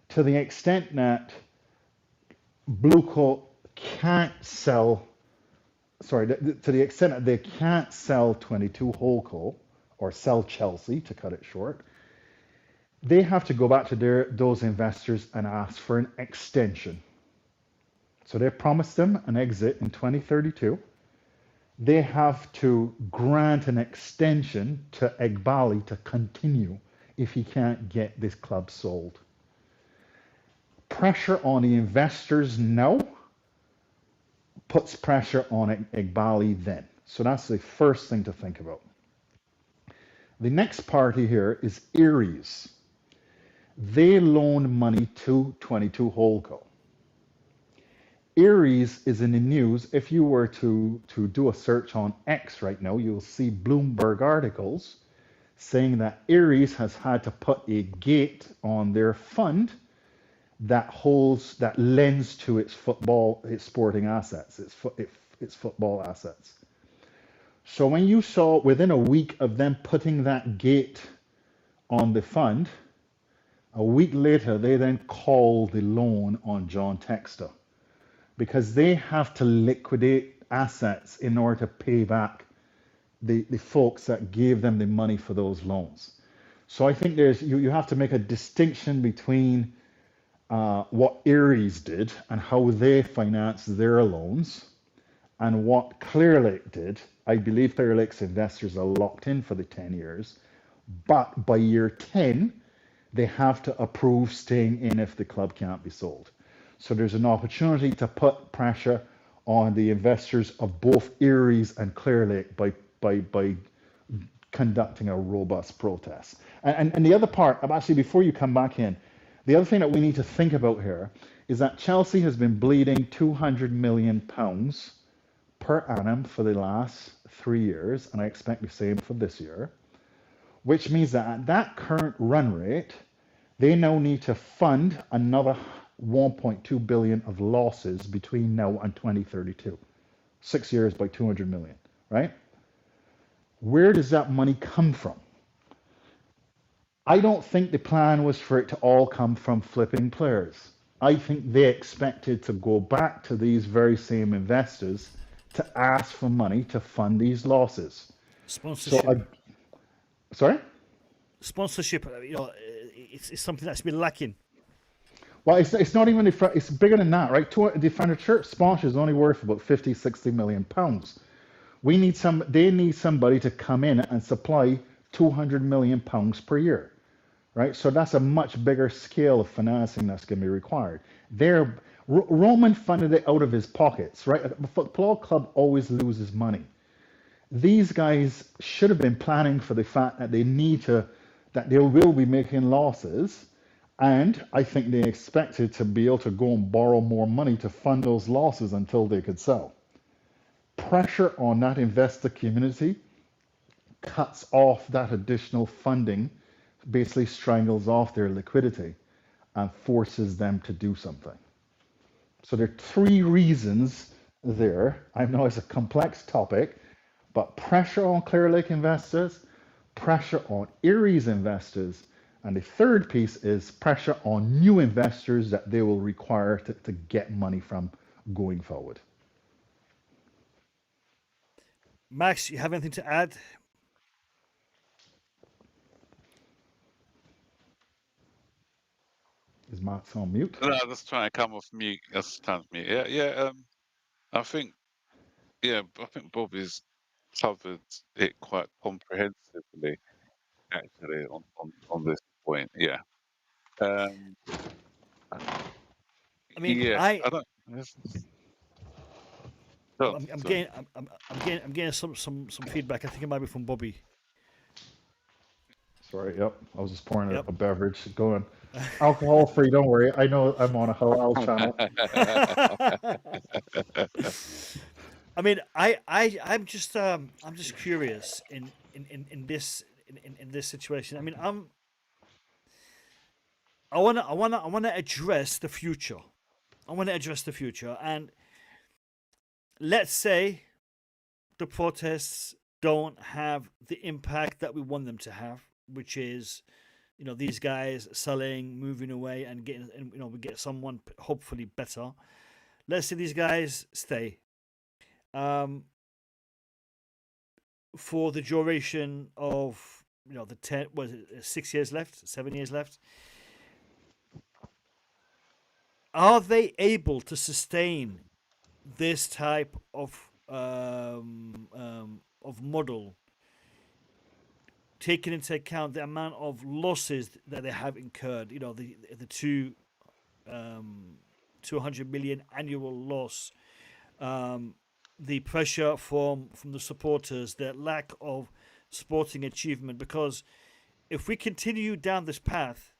to the extent that Blueco can't sell, to the extent that they can't sell 22 Holdco or sell Chelsea, to cut it short, they have to go back to those investors and ask for an extension. So they promised them an exit in 2032. They have to grant an extension to Egbali to continue if he can't get this club sold. Pressure on the investors now puts pressure on Egbali then. So that's the first thing to think about. The next party here is Ares. They loan money to 22 Holdco. Ares is in the news. If you were to do a search on X right now, you'll see Bloomberg articles saying that Ares has had to put a gate on their fund that lends to its sporting assets, its football assets. So when you saw within a week of them putting that gate on the fund, a week later they then called the loan on John Textor, because they have to liquidate assets in order to pay back the folks that gave them the money for those loans. So I think you have to make a distinction between what Ares did and how they financed their loans and what Clearlake did. I believe Clearlake's investors are locked in for the 10 years, but by year 10, they have to approve staying in if the club can't be sold. So there's an opportunity to put pressure on the investors of both Ares and Clearlake by conducting a robust protest. And the other part, actually, before you come back in, the other thing that we need to think about here is that Chelsea has been bleeding £200 million per annum for the last 3 years, and I expect the same for this year, which means that at that current run rate, they now need to fund another 1.2 billion of losses between now and 2032. 6 years by 200 million, right? Where does that money come from? I don't think the plan was for it to all come from flipping players. I think they expected to go back to these very same investors to ask for money to fund these losses. Sponsorship. So, sorry? Sponsorship, it's something that's been lacking. Well, it's not even, it's bigger than that, right? The church sponsor is only worth about 50, 60 million pounds. They need somebody to come in and supply 200 million pounds per year, right? So that's a much bigger scale of financing that's going to be required. Roman funded it out of his pockets, right? A football club always loses money. These guys should have been planning for the fact that that they will be making losses. And I think they expected to be able to go and borrow more money to fund those losses until they could sell. Pressure on that investor community cuts off that additional funding, basically strangles off their liquidity and forces them to do something. So there are three reasons there. I know it's a complex topic, but pressure on Clear Lake investors, pressure on Erie's investors, and the third piece is pressure on new investors that they will require to get money from going forward. Max, you have anything to add? Is Max on mute? No, I was trying to come off mute. That's trying to mute. Yeah. I think Bobby's covered it quite comprehensively, actually, on this point. Yeah. Um, I mean, yeah. I I don't. I'm getting some feedback. I think it might be from Bobby. Sorry, yep. I was just pouring Yep. a beverage. Going alcohol free. Don't worry. I know I'm on a halal channel. I mean, I'm just curious in this situation. I mean, I wanna address the future. I want to address the future, and let's say the protests don't have the impact that we want them to have, which is, these guys selling, moving away, and getting, and we get someone hopefully better. Let's say these guys stay, for the duration of the 10, was it 6 years left, 7 years left. Are they able to sustain this type of model, taking into account the amount of losses that they have incurred? The 200 million annual loss, the pressure from the supporters, the lack of sporting achievement. Because if we continue down this path,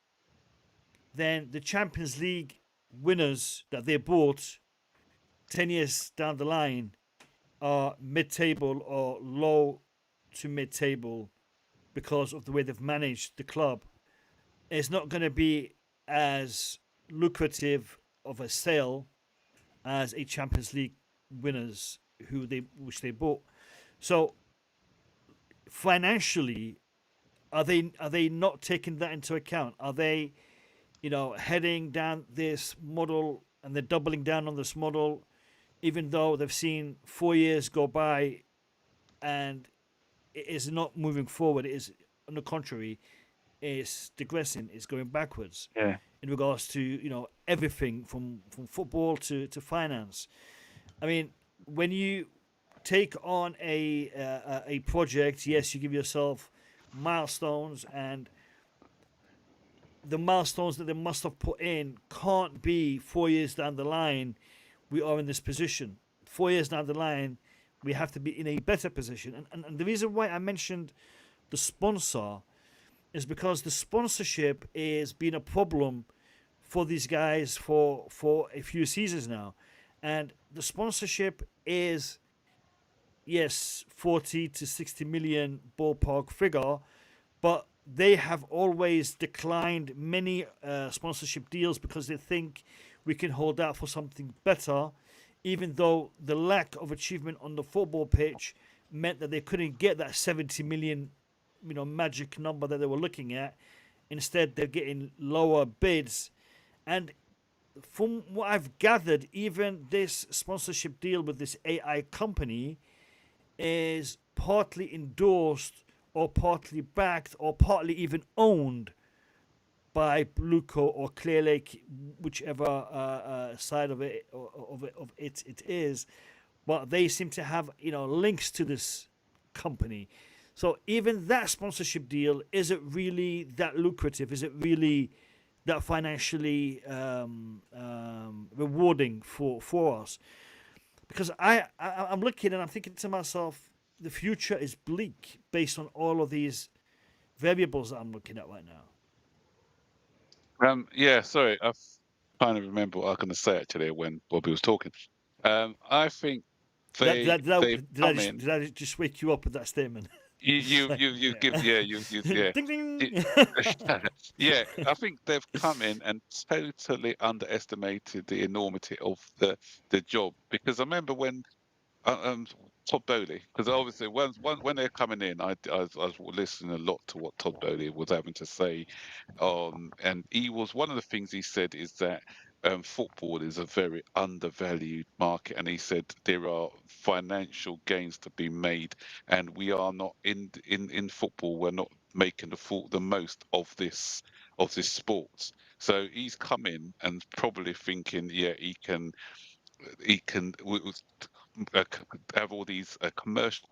then the Champions League winners that they bought 10 years down the line are mid-table or low to mid-table because of the way they've managed the club. It's not going to be as lucrative of a sale as a Champions League winners which they bought. So financially, are they not taking that into account? Are they heading down this model, and they're doubling down on this model, even though they've seen 4 years go by and it is not moving forward? It is, on the contrary, it's digressing, it's going backwards. Yeah. In regards to everything from football to finance. I mean, when you take on a project, yes, you give yourself milestones, and the milestones that they must have put in can't be 4 years down the line we are in this position. 4 years down the line, we have to be in a better position. And the reason why I mentioned the sponsor is because the sponsorship is been a problem for these guys for a few seasons now. And the sponsorship is, yes, 40 to 60 million ballpark figure, but they have always declined many sponsorship deals because they think we can hold out for something better, even though the lack of achievement on the football pitch meant that they couldn't get that 70 million, magic number that they were looking at. Instead, they're getting lower bids. And from what I've gathered, even this sponsorship deal with this AI company is partly endorsed or partly backed or partly even owned by Blueco or Clear Lake, whichever side of it it is. But they seem to have links to this company. So even that sponsorship deal, is it really that lucrative? Is it really that financially rewarding for us? Because I'm looking and I'm thinking to myself, the future is bleak based on all of these variables that I'm looking at right now. Yeah, sorry, I kind of remember what I was going to say actually when Bobby was talking. I think Did I just wake you up with that statement? You give yeah. Ding ding. Yeah, I think they've come in and totally underestimated the enormity of the job, because I remember when Todd Bowley, because obviously when they're coming in, I was listening a lot to what Todd Bowley was having to say, and he was one of the things he said is that football is a very undervalued market, and he said there are financial gains to be made, and we are not in football. We're not making the most of this sport. So he's come in and probably thinking, yeah, he can have all these commercial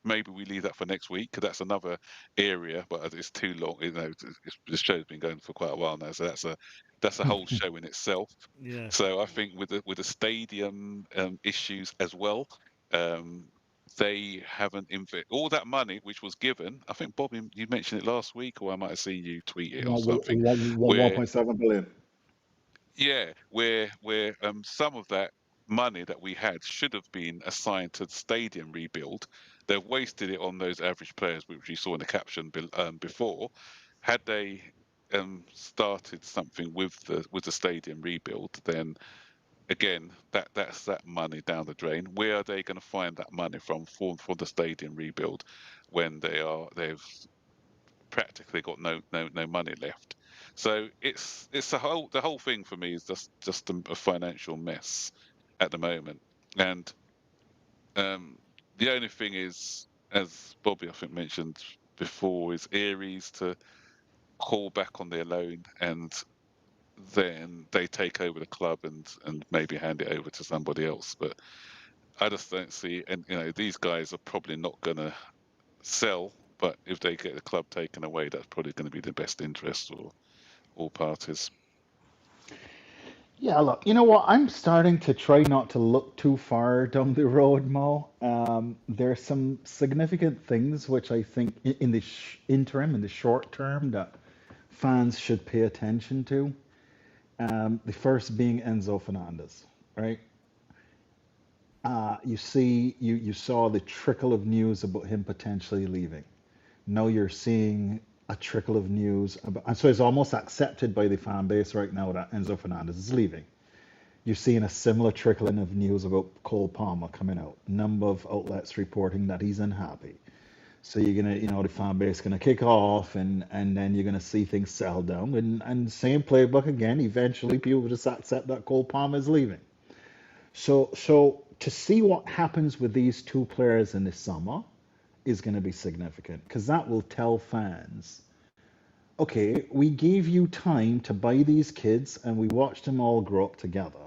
maybe we leave that for next week, because that's another area, but it's too long. The show's been going for quite a while now, so that's a whole show in itself. Yeah. So I think with the stadium issues as well, um, they haven't invested all that money which was given. I think Bob, you mentioned it last week, or I might have seen you tweet it or something, One where point seven billion. yeah, where some of that money that we had should have been assigned to the stadium rebuild. They've wasted it on those average players, which you saw in the caption before. Had they started something with the stadium rebuild, then again that's that money down the drain. Where are they going to find that money from for the stadium rebuild when they've practically got no money left? So it's the whole thing for me is just a financial mess at the moment. And the only thing is, as Bobby I think mentioned before, is Aries to call back on their loan, and then they take over the club and maybe hand it over to somebody else. But I just don't see, and these guys are probably not going to sell. But if they get the club taken away, that's probably going to be the best interest for all parties. Yeah, look, you know what? I'm starting to try not to look too far down the road, Mo. There are some significant things which I think in the interim, in the short term, that fans should pay attention to. The first being Enzo Fernandez, right? You saw the trickle of news about him potentially leaving. Now you're seeing a trickle of news about, and so it's almost accepted by the fan base right now that Enzo Fernandez is leaving. You're seeing a similar trickling of news about Cole Palmer coming out. Number of outlets reporting that he's unhappy. So you're gonna, the fan base is gonna kick off, and then you're gonna see things settle down, and same playbook again. Eventually, people will just accept that Cole Palmer is leaving. So to see what happens with these two players in the summer is going to be significant, because that will tell fans, okay, we gave you time to buy these kids and we watched them all grow up together,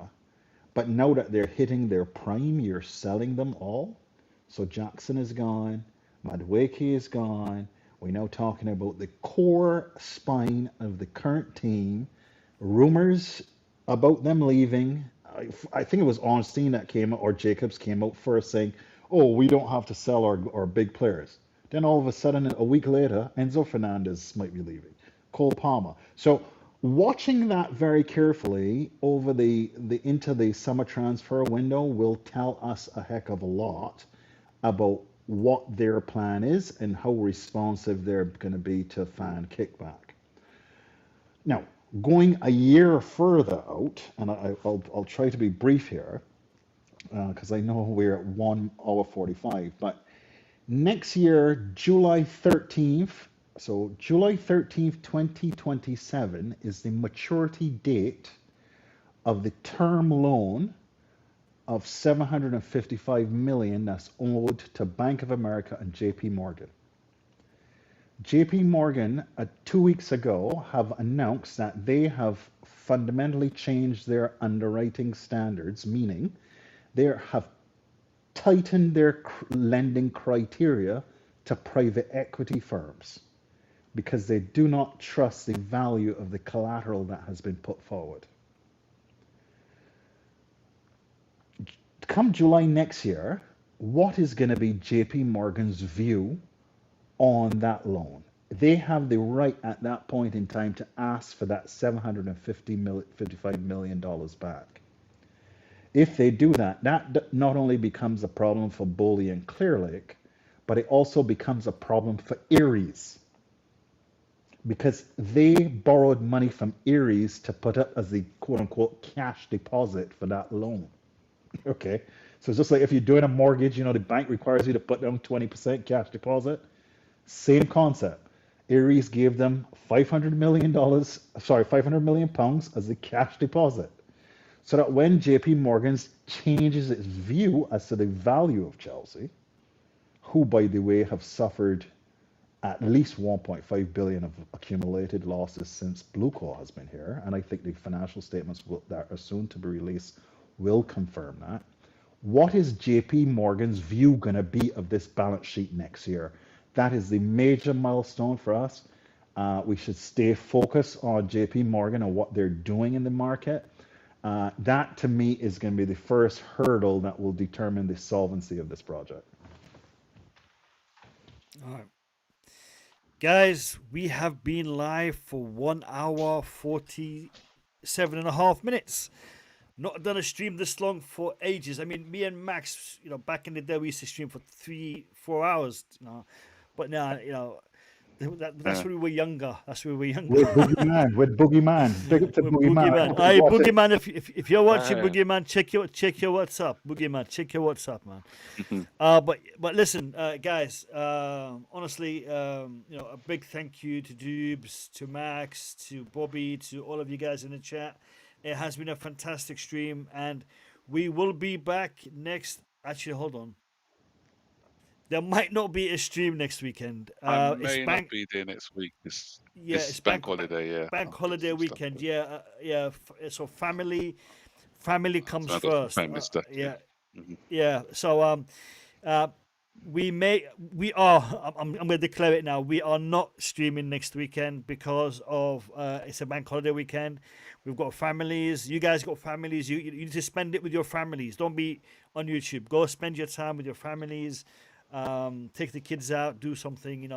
but now that they're hitting their prime, you're selling them all. So Jackson is gone, Madueke is gone. We're now talking about the core spine of the current team. Rumors about them leaving. I think it was Ornstein that came out, or Jacobs came out first saying, oh, we don't have to sell our big players. Then all of a sudden, a week later, Enzo Fernandez might be leaving, Cole Palmer. So watching that very carefully over the into the summer transfer window will tell us a heck of a lot about what their plan is and how responsive they're going to be to fan kickback. Now, going a year further out, and I'll try to be brief here because I know we're at 1 hour 45, but next year, July 13th, so July 13th, 2027 is the maturity date of the term loan of 755 million that's owed to Bank of America and JP Morgan. JP Morgan 2 weeks ago have announced that they have fundamentally changed their underwriting standards, meaning they have tightened their lending criteria to private equity firms because they do not trust the value of the collateral that has been put forward. Come July next year, what is going to be JP Morgan's view on that loan? They have the right at that point in time to ask for that $755 million back. If they do that, that not only becomes a problem for Boley and Clearlake, but it also becomes a problem for Ares because they borrowed money from Ares to put up as the quote-unquote cash deposit for that loan. Okay, so it's just like if you're doing a mortgage, the bank requires you to put down 20% cash deposit. Same concept. Ares gave them $500 million as the cash deposit. So that when JP Morgan changes its view as to the value of Chelsea, who, by the way, have suffered at least 1.5 billion of accumulated losses since Blue Claw has been here, and I think the financial statements that are soon to be released will confirm that. What is JP Morgan's view going to be of this balance sheet next year? That is the major milestone for us. We should stay focused on JP Morgan and what they're doing in the market. That, to me, is going to be the first hurdle that will determine the solvency of this project. All right. Guys, we have been live for 1 hour, 47.5 minutes. Not done a stream this long for ages. I mean, me and Max, back in the day, we used to stream for 3-4 hours, But now, that's when we were younger. That's when we were younger. With Boogeyman. Big up to Boogeyman. Hey, Boogeyman, if you're watching Boogeyman, check your WhatsApp. Boogeyman, check your WhatsApp, man. But listen, guys, honestly, a big thank you to Dubes, to Max, to Bobby, to all of you guys in the chat. It has been a fantastic stream, and we will be back next. Actually, hold on. There might not be a stream next weekend. I may not be there next week. It's bank holiday, yeah. Bank holiday weekend, yeah. So family comes first. Family stuff. Yeah. So we are. I'm going to declare it now. We are not streaming next weekend because of it's a bank holiday weekend. We've got families. You guys got families. You need to spend it with your families. Don't be on YouTube. Go spend your time with your families. Take the kids out. Do something.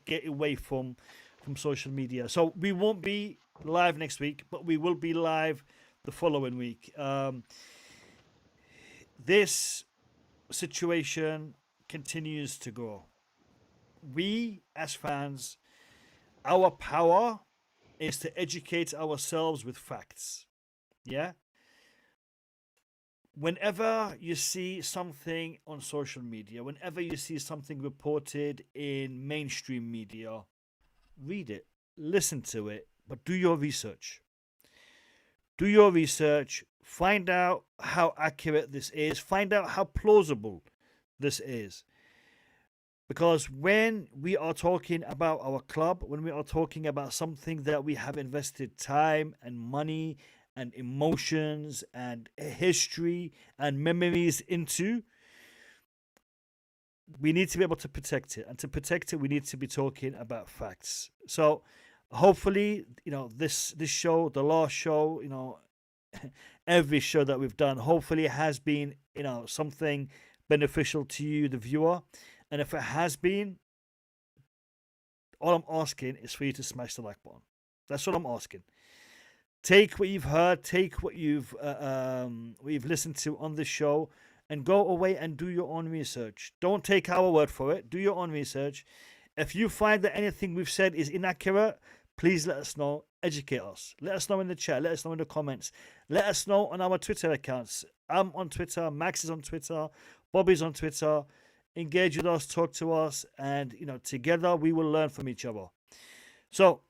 Get away from social media. So we won't be live next week, but we will be live the following week. This situation continues to grow. We as fans, our power is to educate ourselves with facts. Yeah. Whenever you see something on social media, whenever you see something reported in mainstream media, read it, listen to it, but do your research. Do your research, find out how accurate this is, find out how plausible this is. Because when we are talking about our club, when we are talking about something that we have invested time and money and emotions and history and memories into, we need to be able to protect it. And to protect it, we need to be talking about facts. So hopefully, this show, the last show, every show that we've done, hopefully has been, something beneficial to you, the viewer. And if it has been, all I'm asking is for you to smash the like button. That's what I'm asking. Take what you've heard, take what you've listened to on the show, and go away and do your own research. Don't take our word for it. Do your own research. If you find that anything we've said is inaccurate, please let us know. Educate us. Let us know in the chat. Let us know in the comments. Let us know on our Twitter accounts. I'm on Twitter. Max is on Twitter. Bobby's on Twitter. Engage with us. Talk to us. And, together we will learn from each other. So,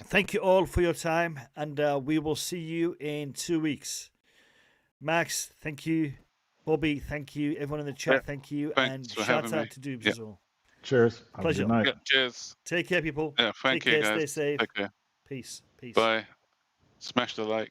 thank you all for your time. And we will see you in 2 weeks. Max, thank you. Bobby, thank you. Everyone in the chat, thank you. And shout out to Doobs as well. Cheers. Pleasure. Cheers. Take care, people. Yeah, thank you, care. guys. Stay safe. Take care. Peace. Bye. Smash the like.